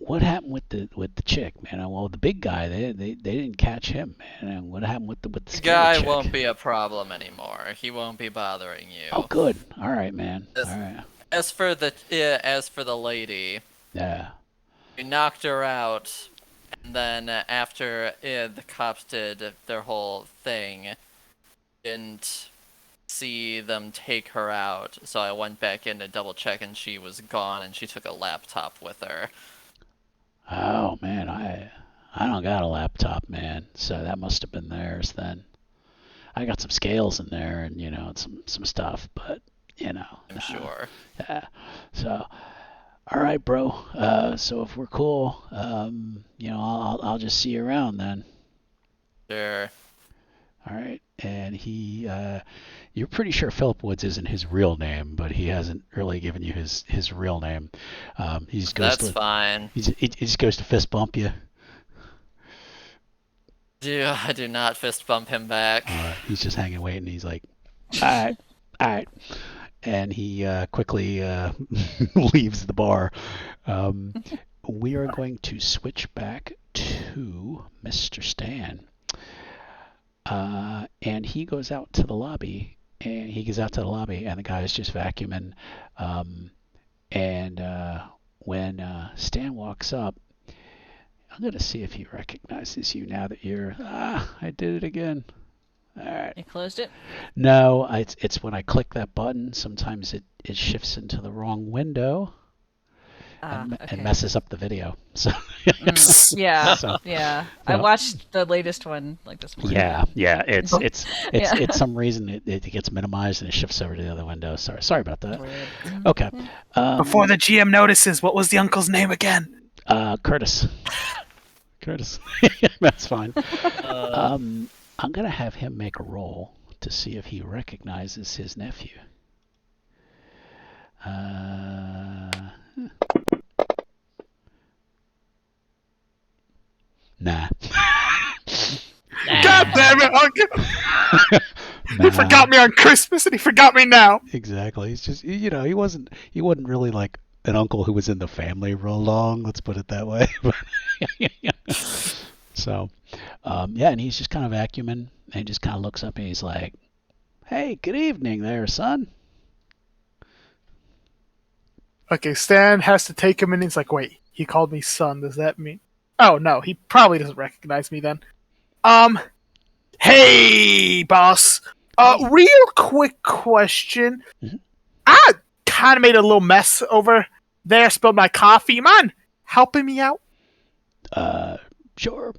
what happened with the chick, man? Well, the big guy, they didn't catch him, man. And what happened with the The scary guy chick? won't be a problem anymore. He won't be bothering Oh, you. good. All right, man. As, All right. as for the lady, Yeah. we knocked her out, and then after the cops did their whole thing, didn't see them take her out, so I went back in to double check, and she was gone, and she took a laptop with her. Oh man, I don't got a laptop, man. So that must have been theirs then. I got some scales in there and and some stuff, but I'm sure. yeah. So all right, bro. So if we're cool, I'll just see you around then. Sure. All right. And you're pretty sure Philip Woods isn't his real name, but he hasn't really given you his real name. He just goes That's fine. he just goes to fist bump you. I do not fist bump him back. He's just hanging, waiting. He's like, all right, all right. And he quickly leaves the bar. We are going to switch back to Mr. Stan. And he goes out to the lobby, and the guy is just vacuuming. When Stan walks up, I'm going to see if he recognizes you now that you're... I did it again. All right. You closed it? No, it's when I click that button, sometimes it shifts into the wrong window and Okay. messes up the video. So Yeah, So- yeah. I watched the latest one like this morning. yeah, it's Yeah. some reason it gets minimized and it shifts over to the other window. Sorry about that. Weird. Okay. Before the GM notices, what was the uncle's name again? Curtis. Curtis. That's fine. I'm gonna have him make a roll to see if he recognizes his nephew. Nah. God damn it, Uncle! Nah. He forgot me on Christmas and he forgot me now. Exactly. He's just, he wasn't really like an uncle who was in the family real long. Let's put it that way. So, yeah, and he's just kind of vacuuming, and he just kind of looks up and he's like, "Hey, good evening, there, son." Okay, Stan has to take him in. He's like, wait, he called me son. Does that mean? Oh no, he probably doesn't recognize me then. Hey, boss. Real quick question. Mhm. I kind of made a little mess over there. Spilled my coffee. You mind helping me out? Sure.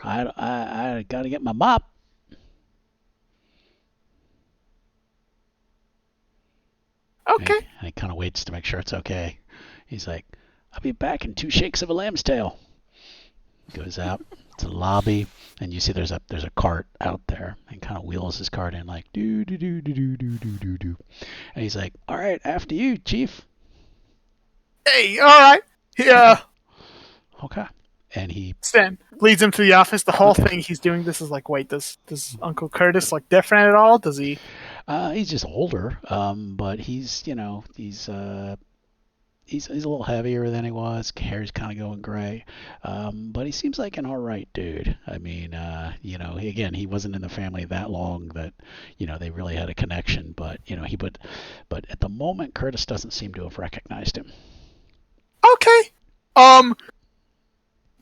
I got to get my mop. Okay. And he kind of waits to make sure it's okay. He's like, "I'll be back in 2 shakes of a lamb's tail." Goes out to the lobby, and you see there's a cart out there, and kind of wheels his cart in like do do do do do do do do do, and he's like, "All right, after you, Chief." Hey, all right. Yeah. Okay. And he Stan leads him to the office. The whole Okay. thing he's doing this is like, wait, does Uncle Curtis look different at all? Does he? he's just older, but he's he's a little heavier than he was. Hair's kind of going gray, but he seems like an all right dude. I mean, again, he wasn't in the family that long that they really had a connection. But but at the moment, Curtis doesn't seem to have recognized him. Okay.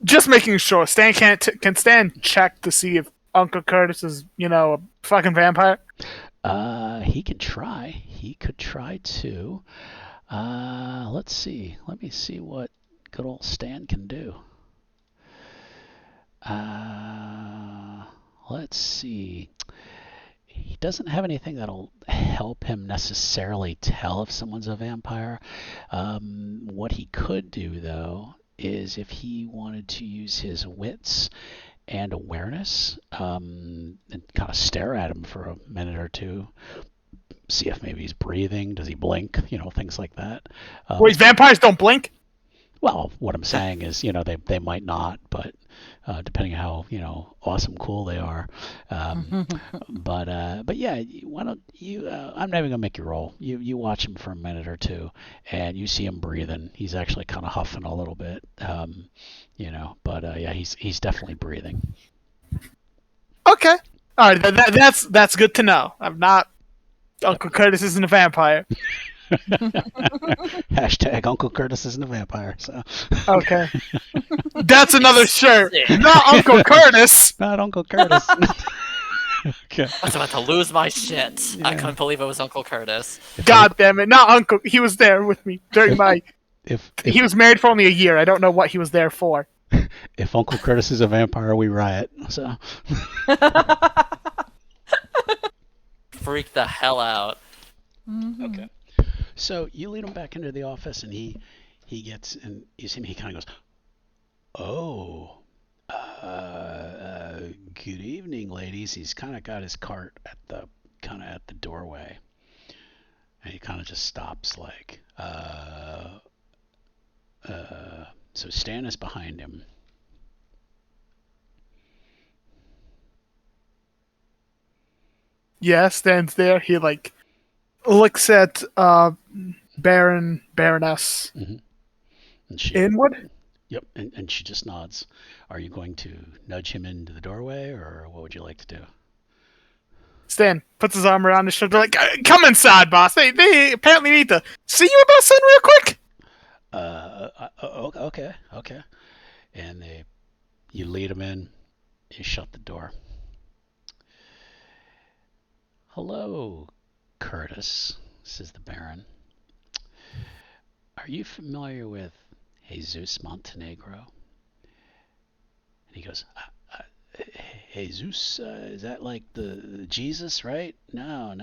Just making sure. Stan can Stan check to see if Uncle Curtis is a fucking vampire? He can try. He could try to. Let's see. Let me see what good old Stan can do. Let's see. He doesn't have anything that'll help him necessarily tell if someone's a vampire. What he could do, though, is if he wanted to use his wits and awareness, and kind of stare at him for a minute or two, see if maybe he's breathing, does he blink, things like that. Wait, vampires don't blink? Well, what I'm saying is, they might not, but depending on how awesome, cool they are. But yeah, why don't you? I'm not even gonna make you roll. You watch him for a minute or two, and you see him breathing. He's actually kind of huffing a little bit, But yeah, he's definitely breathing. Okay. All right. That's good to know. I'm not. Uncle Curtis isn't a vampire. Hashtag Uncle Curtis isn't a vampire. So Okay. That's another shirt. Not Uncle Curtis. not Uncle Curtis. Okay. I was about to lose my shit. I Yeah. couldn't believe it was Uncle Curtis. God damn it. Not Uncle. He was there with me during my. If He was married for only a year. I don't know what he was there for. if Uncle Curtis is a vampire, we riot. So Freak the hell out. okay. So you lead him back into the office, and he gets, and you see him. He kind of goes, "Oh, good evening, ladies." He's kind of got his cart at the doorway, and he kind of just stops, like, So Stan is behind him. Yeah, stands there. He looks at Baroness Mm-hmm. And she, Inwood. yep, and she just nods. Are you going to nudge him into the doorway, or what would you like to do? Stan puts his arm around his shoulder, like, "Come inside, boss. They apparently need to see you about something real quick." Okay. And you lead him in. You shut the door. Hello, Curtis, says the Baron. Are you familiar with Jesus Montenegro? And he goes, Jesus, is that like the Jesus, right? No,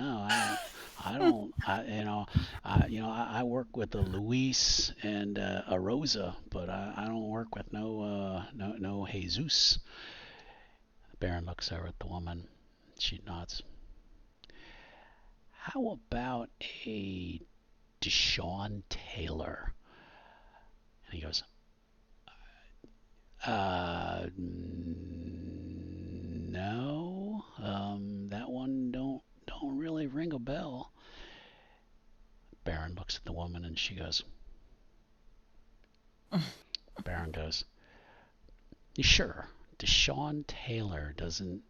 I don't. I work with a Luis and a Rosa, but I don't work with no Jesus. The Baron looks over at the woman. She nods. How about a Deshaun Taylor? And he goes, no, that one don't really ring a bell. Baron looks at the woman and she goes, Baron goes, you sure? Deshaun Taylor doesn't,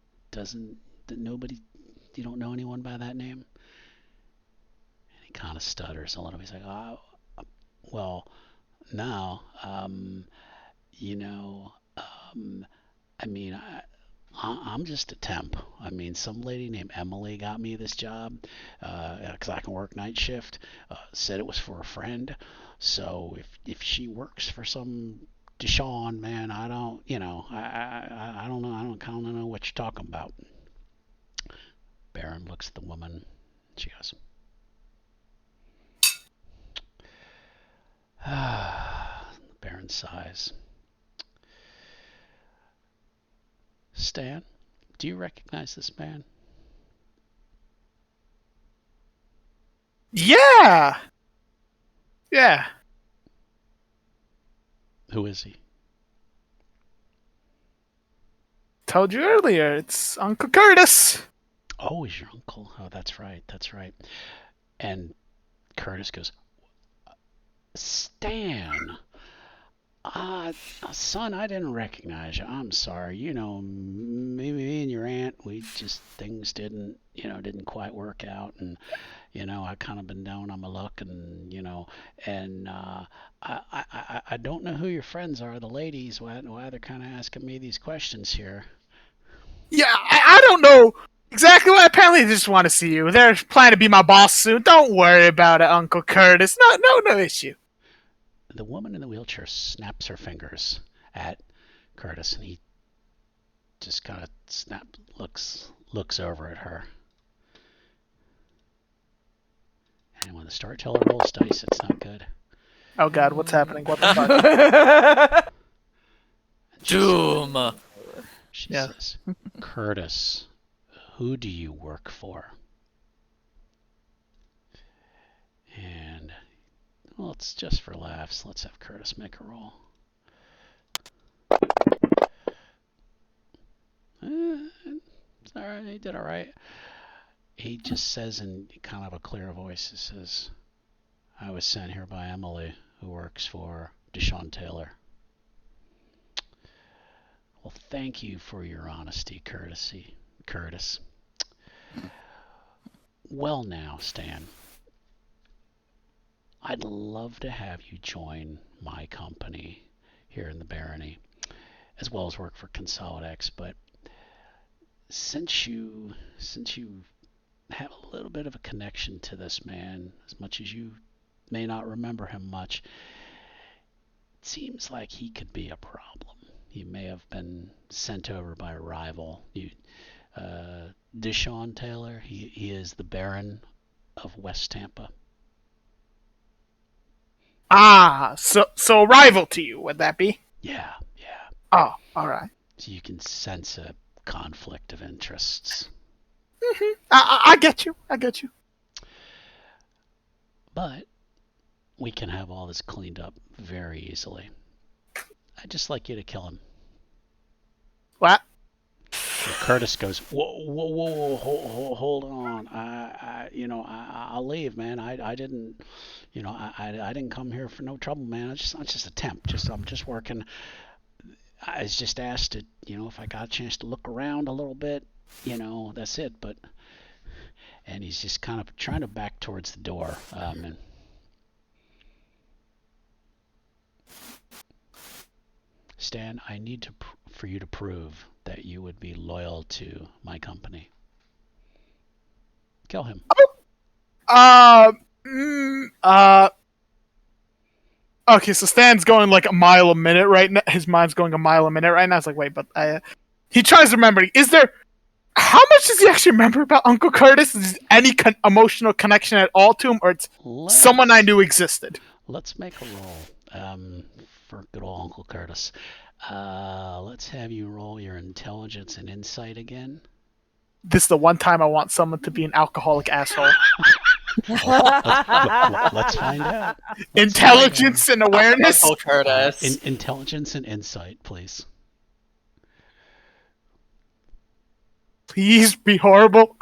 nobody, you don't know anyone by that name? And he kind of stutters a little. He's like, oh, well, no, you know, I mean, I'm just a temp. I mean, some lady named Emily got me this job because I can work night shift. Said it was for a friend. So if she works for some Deshaun, man, I don't, I don't know. I don't kind of know what you're talking about. Baron looks at the woman. She goes, Baron sighs. Stan, do you recognize this man? Yeah. Yeah. Who is he? Told you earlier, it's Uncle Curtis. Oh, he's your uncle. Oh, that's right. And Curtis goes, Stan. Son, I didn't recognize you. I'm sorry. Maybe me and your aunt, things didn't quite work out. And, I kind of been down on my luck and I don't know who your friends are, the ladies, why they're kind of asking me these questions here. Yeah, I don't know exactly what. Apparently, they just want to see you. They're planning to be my boss soon. Don't worry about it, Uncle Curtis. No issue. The woman in the wheelchair snaps her fingers at Curtis, and he just kind of looks over at her. And when the storyteller rolls dice, it's not good. Oh God, what's happening? What the fuck? Doom. She Yeah. says, Curtis, who do you work for? And Well, it's just for laughs. Let's have Curtis make a roll. It's all right. He did all right. He just says in kind of a clear voice, he says, I was sent here by Emily, who works for Deshaun Taylor. Well, thank you for your honesty, Curtis. Well now, Stan, I'd love to have you join my company here in the Barony, as well as work for Consolidex, but since you have a little bit of a connection to this man, as much as you may not remember him much, it seems like he could be a problem. He may have been sent over by a rival. Deshaun Taylor, he is the Baron of West Tampa. Ah, so a rival to you, would that be? Yeah. Oh, all right. So you can sense a conflict of interests. I get you. But we can have all this cleaned up very easily. I'd just like you to kill him. What? And Curtis goes, whoa, hold on. I'll leave, man. I didn't, I didn't come here for no trouble, man. I'm just a temp. I'm just working. I was just asked to, if I got a chance to look around a little bit, that's it. And he's just kind of trying to back towards the door. And Stan, I need for you to prove that you would be loyal to my company. Kill him. Okay, so Stan's going like a mile a minute right now. His mind's going a mile a minute right now. It's like, wait, but he tries to remember. How much does he actually remember about Uncle Curtis? Is there any emotional connection at all to him, or it's someone I knew existed? Let's make a roll for good old Uncle Curtis. Let's have you roll your intelligence and insight again. This is the one time I want someone to be an alcoholic asshole. Let's find out. Intelligence and awareness. Uncle Curtis. Intelligence and insight, please. Please be horrible.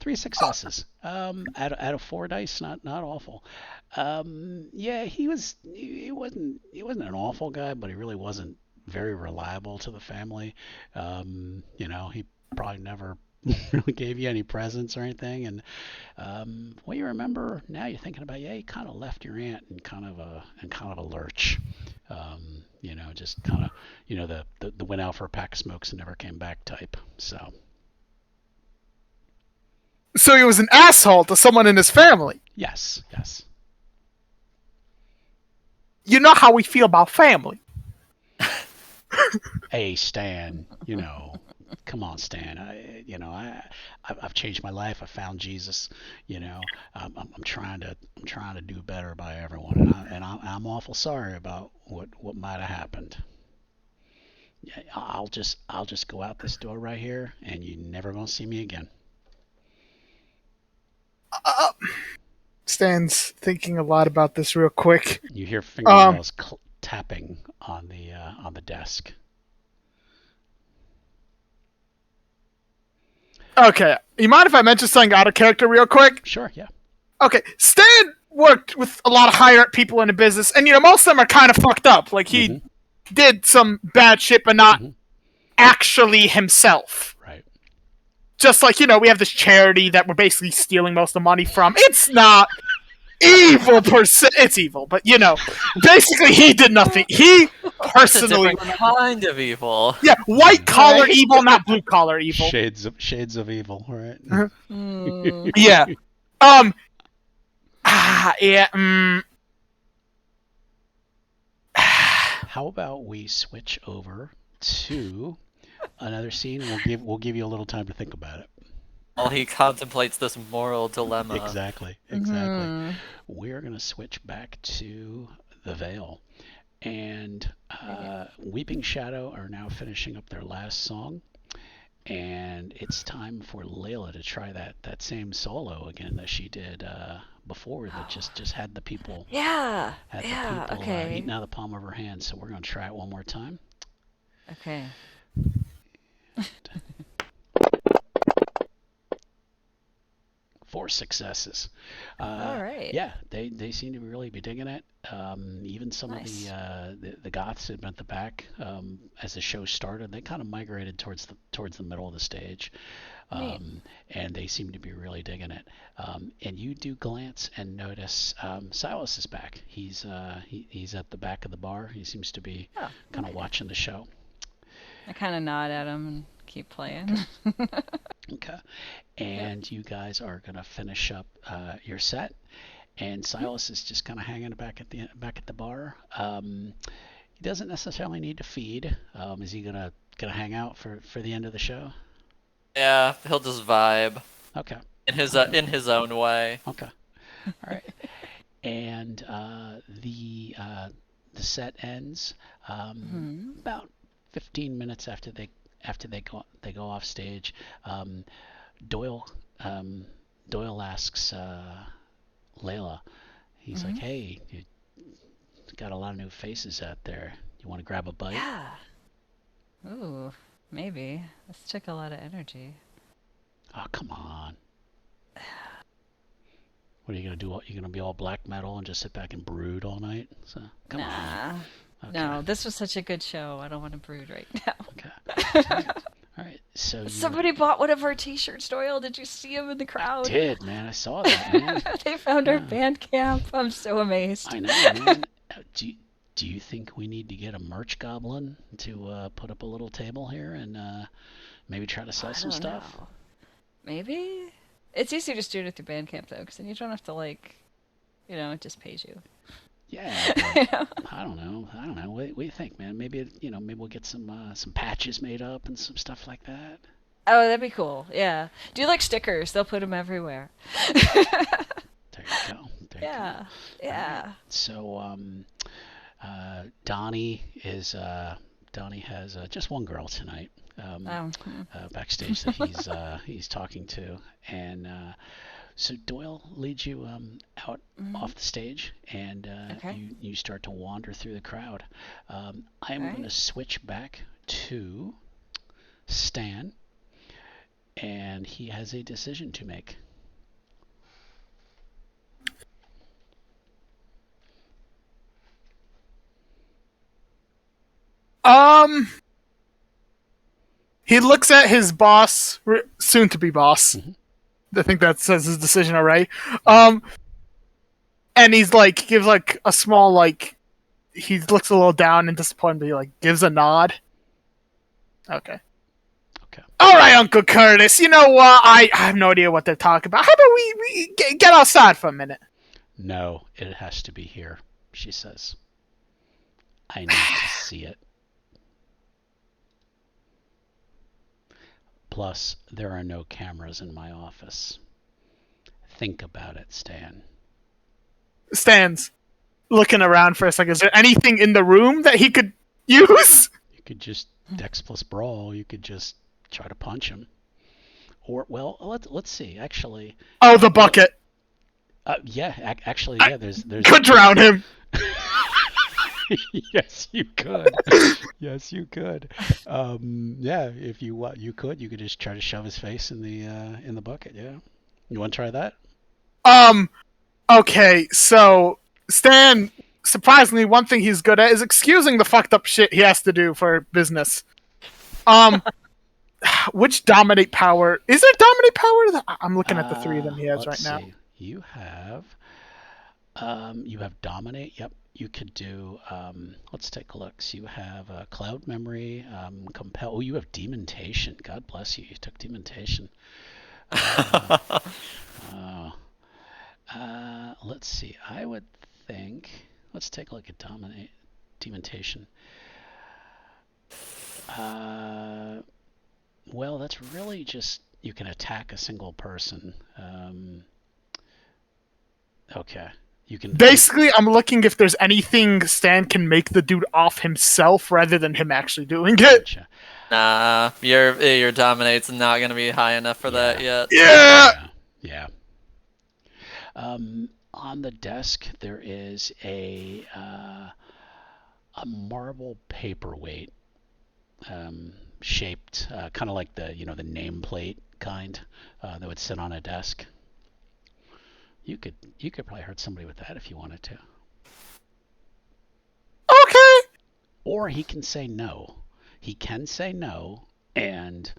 3 successes. Out of 4 dice, not awful. Yeah, he wasn't an awful guy, but he really wasn't very reliable to the family. He probably never really gave you any presents or anything. And what you remember now, you're thinking about, he kind of left your aunt in kind of a lurch. Just kind of, the went out for a pack of smokes and never came back type. So he was an asshole to someone in his family. Yes. You know how we feel about family. Hey, Stan, come on, Stan. I've changed my life. I found Jesus. I'm trying to do better by everyone, and I'm awful sorry about what might have happened. Yeah, I'll just go out this door right here, and you're never gonna see me again. Stan's thinking a lot about this real quick. You hear fingernails tapping on the desk. Okay, you mind if I mention something out of character real quick? Sure, yeah. Okay, Stan worked with a lot of higher up people in the business, and most of them are kind of fucked up. Like he did some bad shit, but not actually himself. Right. Just like we have this charity that we're basically stealing most of the money from. It's not evil per se. It's evil, but basically he did nothing. He personally, it's a different kind of evil. Yeah, white collar evil, not blue collar evil. Shades of evil, right? Yeah. How about we switch over to another scene, and we'll give you a little time to think about it. While he contemplates this moral dilemma. Exactly. We're gonna switch back to the Vale, and Weeping Shadow are now finishing up their last song, and it's time for Layla to try that same solo again that she did before that just had the people Yeah. eating Okay. out of the palm of her hand. So we're gonna try it one more time. Okay. 4 successes. All right. Yeah, they seem to really be digging it. Even some Nice. of the goths had been at the back as the show started. They kind of migrated towards the middle of the stage, Neat. and they seem to be really digging it. And you do glance and notice Silas is back. He's at the back of the bar. He seems to be Oh, kind of okay. watching the show. I kind of nod at him and keep playing. Okay. And you guys are gonna finish up your set, and Silas is just kind of hanging back at the bar. He doesn't necessarily need to feed. Is he gonna hang out for the end of the show? Yeah, he'll just vibe Okay. in his own way. Okay. All right. And the set ends about 15 minutes after they go off stage. Doyle Doyle asks Layla. He's like, "Hey, you got a lot of new faces out there. You want to grab a bite?" Yeah. Ooh, maybe. This took a lot of energy. Oh, come on. What are you gonna do? You gonna be all black metal and just sit back and brood all night? So come on. Nah. Okay. No, this was such a good show. I don't want to brood right now. Okay. All right. So Somebody bought one of our T-shirts, Doyle. Did you see him in the crowd? did, man. I saw that, man. They found our Yeah. band camp. I'm so amazed. I know, man. Do you think we need to get a merch goblin to put up a little table here and maybe try to sell I some don't stuff? know. Maybe? It's easier to just do it through Bandcamp, though, because then you don't have to, like, it just pays you. Yeah, but I don't know. What do you think, man? Maybe maybe we'll get some patches made up and some stuff like that. Oh, that'd be cool. Yeah. Do you like stickers? They'll put them everywhere. There you go. There you Yeah. go. Yeah. Right. So Donnie has just one girl tonight backstage that he's talking to, and so Doyle leads you out off the stage, and Okay. you start to wander through the crowd. I'm going to switch back to Stan, and he has a decision to make. He looks at his boss, soon to be boss. Mhm. I think that says his decision already. And he's like, gives like a small like, he looks a little down and disappointed, but he like gives a nod. Okay. Okay. All right, Uncle Curtis. You know what? I have no idea what they're talking about. How about we get outside for a minute? No, it has to be here, she says. I need to see it. Plus, there are no cameras in my office. Think about it, Stan. Stan's looking around for a second. Is there anything in the room that he could use? You could just Dex plus Brawl. You could just try to punch him. Or, well, let's see. Actually, Oh, the bucket. yeah. Actually, yeah. There's Could drown him. Yes, you could. Yes, you could. Yeah, if you could just try to shove his face in the bucket. Yeah. You want to try that? Okay, so Stan, surprisingly, one thing he's good at is excusing the fucked up shit he has to do for business. Which dominate power? Is there dominate power? I'm looking at the 3 of them he has right Let's now. see. You have dominate. Yep. You could do. Let's take a look. So you have cloud memory, compel. Oh, you have demontation. God bless you. You took demontation. Let's see. I would think. Let's take a look at demontation. Well, that's really just you can attack a single person. Okay. You can Basically, I'm looking if there's anything Stan can make the dude off himself rather than him actually doing it. Gotcha. Nah, your dominate's not gonna be high enough for that yet. Yeah. Yeah. On the desk there is a marble paperweight, shaped kind of like the the nameplate kind, that would sit on a desk. You could probably hurt somebody with that if you wanted to. Okay. Or he can say no. He can say no and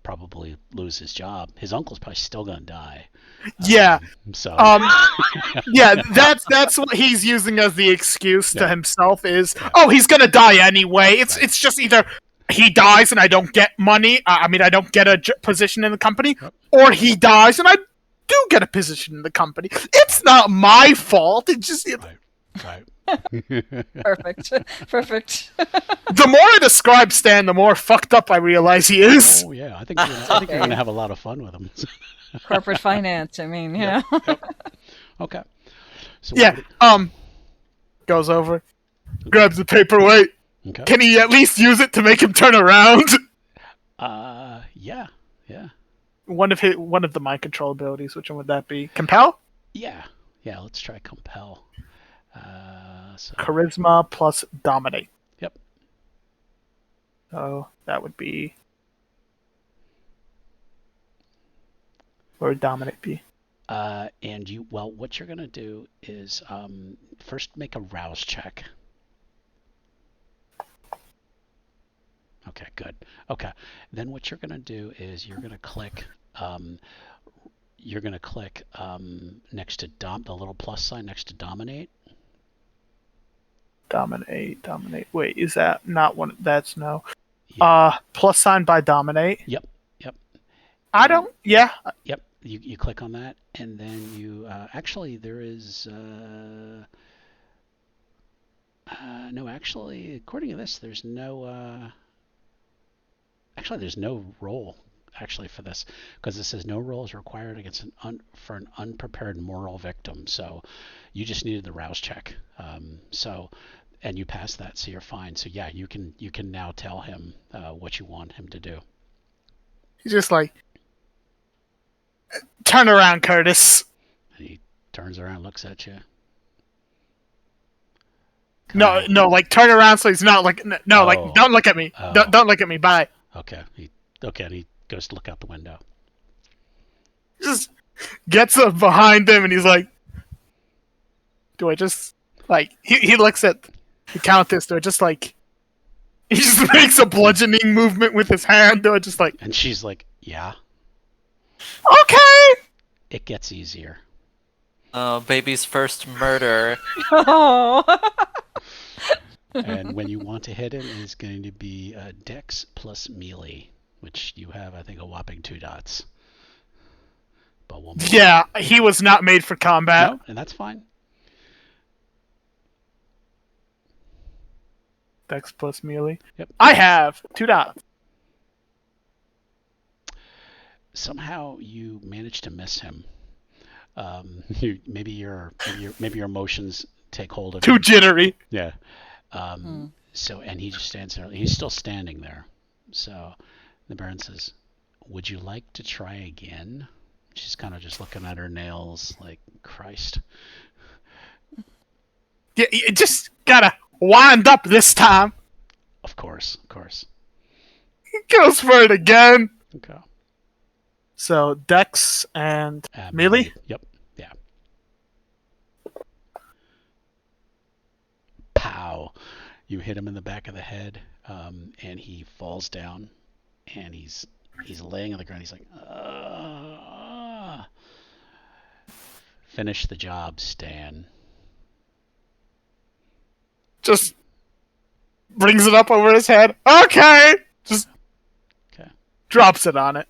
probably lose his job. His uncle's probably still gonna die. Yeah. So. Yeah, that's what he's using as the excuse to Yeah. himself is, Yeah. oh, he's gonna die anyway. It's Right. it's just either he dies and I don't get money. I mean, I don't get a position in the company, Yep. or he dies and I do get a position in the company. It's not my fault. It's just Right. Perfect. Perfect. the more I describe Stan, the more fucked up I realize he is. Oh yeah, I think you're gonna have a lot of fun with him. Corporate finance. I mean, you Yep. know. Okay. So Yeah. Goes over, grabs the paperweight. Okay. Can he at least use it to make him turn around? Yeah. One of the mind control abilities. Which one would that be? Compel? Yeah. Let's try compel. So. Charisma plus dominate. Yep. So that would be. Where would dominate be? And what you're gonna do is first make a rouse check. Okay, good. Okay, then what you're gonna do is you're gonna click next to the little plus sign next to dominate. Dominate. Wait, is that not one? That's no. Yeah. Plus sign by dominate. Yep. I don't. Yeah. Yep. You click on that, and then you actually there is no, actually according to this there's no there's no roll actually for this, because it says no roll is required against for an unprepared moral victim. So you just needed the rouse check. And you passed that, so you're fine. So yeah, you can now tell him what you want him to do. He's just like, turn around, Curtis. And he turns around, looks at you. No, like turn around so he's not like no, like don't look at me. Oh. Don't look at me. Bye. Okay. And he goes to look out the window. Just gets up behind him and he's like, do I just like he looks at the Countess, do I just like he just makes a bludgeoning movement with his hand, do I just like And she's like, yeah. okay. It gets easier. Oh, baby's first murder. Oh. And when you want to hit him, it's going to be Dex plus melee, which you have, I think, a whopping 2 dots. But we'll move Yeah, he was not made for combat. No, and that's fine. Dex plus melee. Yep. I have 2 dots. Somehow you manage to miss him. Maybe your emotions take hold of Too him. jittery. Yeah. So, and he just stands there. He's still standing there. So the Baron says, would you like to try again? She's kind of just looking at her nails like, Christ. Yeah, you just gotta wind up this time. Of course. He goes for it again. Okay. So Dex and melee? Yep. Yeah. Pow. You hit him in the back of the head, and he falls down, and he's laying on the ground. He's like, finish the job, Stan. Just brings it up over his head. Okay. Just drops it on it.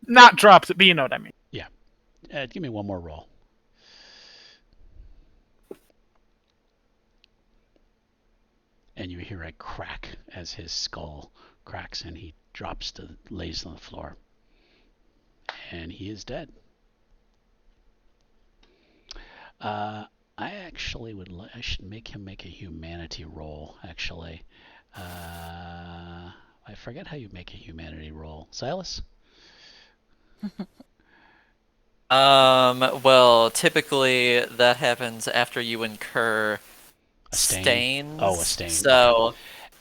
Not drops it, but you know what I mean. Yeah. Give me one more roll. And you hear a crack as his skull cracks, and he lays on the floor. And he is dead. I should make him make a humanity roll, actually. I forget how you make a humanity roll. Silas? Well, typically that happens after you incur A stain? stains. Oh, a stain. So,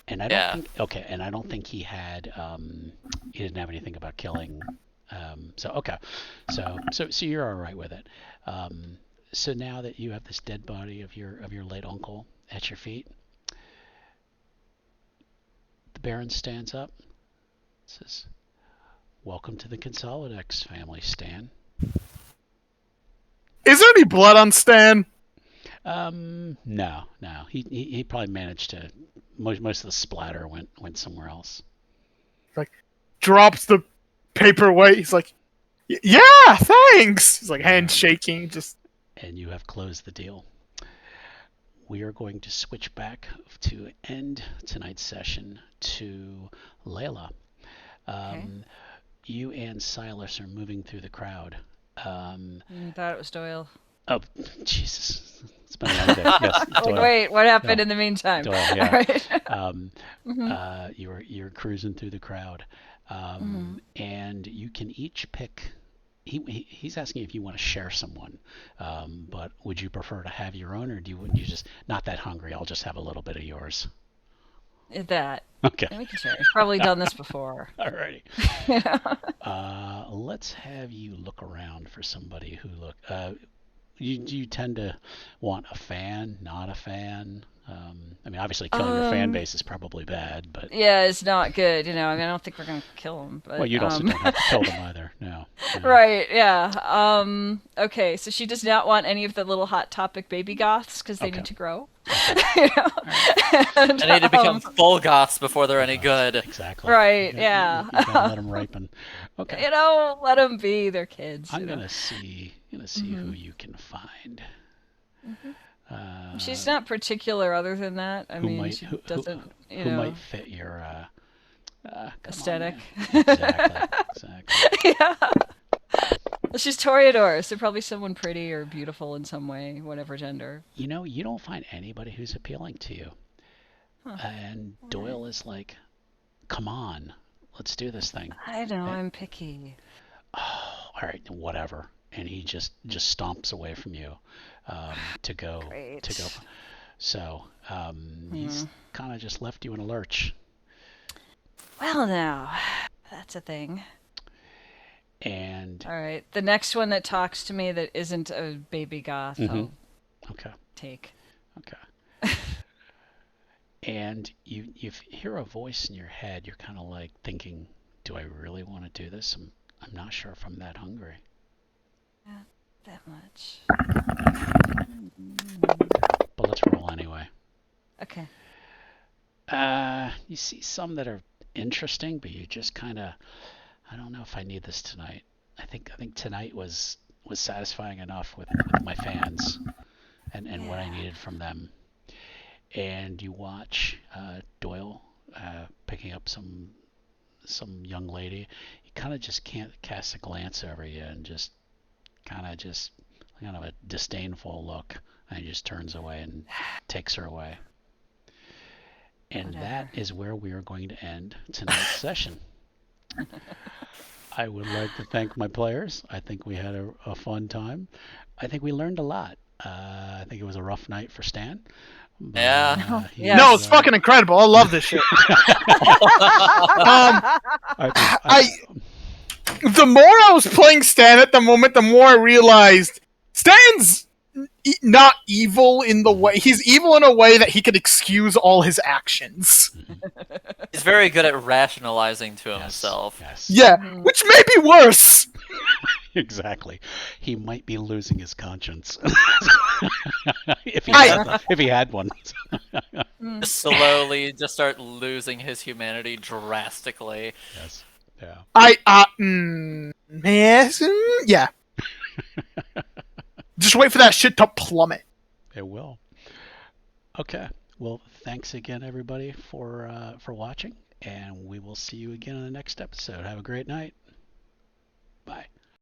And I don't yeah. think and I don't think he had he didn't have anything about killing. So okay, so you're all right with it. So now that you have this dead body of your late uncle at your feet, the Baron stands up, says, "Welcome to the Consolidex family, Stan." Is there any blood on Stan? No. He probably managed to. Most of the splatter went somewhere else. Like, drops the paperweight. He's like, yeah, thanks. He's like handshaking. Just. And you have closed the deal. We are going to switch back to end tonight's session to Layla. Okay. You and Silas are moving through the crowd. Thought it was Doyle. Oh, Jesus. It's been a long day. Yes, Doyle. Wait, what happened No. in the meantime? Doyle, yeah. Right. You're cruising through the crowd. And you can each pick. He's asking if you want to share someone, but would you prefer to have your own, or you just not that hungry? I'll just have a little bit of yours. That. Okay. We can share. I've probably done this before. Alrighty. Let's have you look around for somebody who you tend to want a fan, not a fan? I mean, obviously killing your fan base is probably bad, but Yeah, it's not good. I mean, I don't think we're gonna kill him. But, well, you also don't have to kill them either. No. Right, yeah. Okay, so she does not want any of the little Hot Topic baby goths because they Okay. need to grow. They need to become full goths before they're any good. Exactly. Right, You yeah. gotta let them ripen. Okay. Let them be. They're kids. I'm gonna see who you can find. She's not particular other than that. I Who mean, might she who, doesn't, who might fit your come aesthetic. on, man. Exactly. Yeah. Well, she's Toreador, so probably someone pretty or beautiful in some way, whatever gender. You don't find anybody who's appealing to you. And Doyle is like, "Come on, let's do this thing." I know, I'm picky. Oh, all right, whatever. And he just stomps away from you to go. Great. So he's kind of just left you in a lurch. Well, now, that's a thing. And All right, the next one that talks to me that isn't a baby goth, I'll okay. take. Okay. And you hear a voice in your head. You're kind of like thinking, "Do I really want to do this? I'm not sure if I'm that hungry." Not that much. But let's roll anyway. Okay. You see some that are interesting, but you just kind of, I don't know if I need this tonight. I think tonight was satisfying enough with my fans and what I needed from them. And you watch Doyle picking up some young lady. He kind of just can't cast a glance over you and just kind of a disdainful look, and he just turns away and takes her away. And that is where we are going to end tonight's session. I would like to thank my players. I think we had a fun time. I think we learned a lot. I think it was a rough night for Stan. But, Yeah. Yes. No, it's fucking incredible. I love this shit. The more I was playing Stan at the moment, the more I realized Stan's not evil in the way he's evil in a way that he could excuse all his actions. He's very good at rationalizing to himself. Yes. Yeah, which may be worse. Exactly. He might be losing his conscience if he had one. Slowly just start losing his humanity drastically. Yes. Yeah. Yeah. Just wait for that shit to plummet. It will. Okay. Well, thanks again, everybody, for watching, and we will see you again in the next episode. Have a great night. Bye.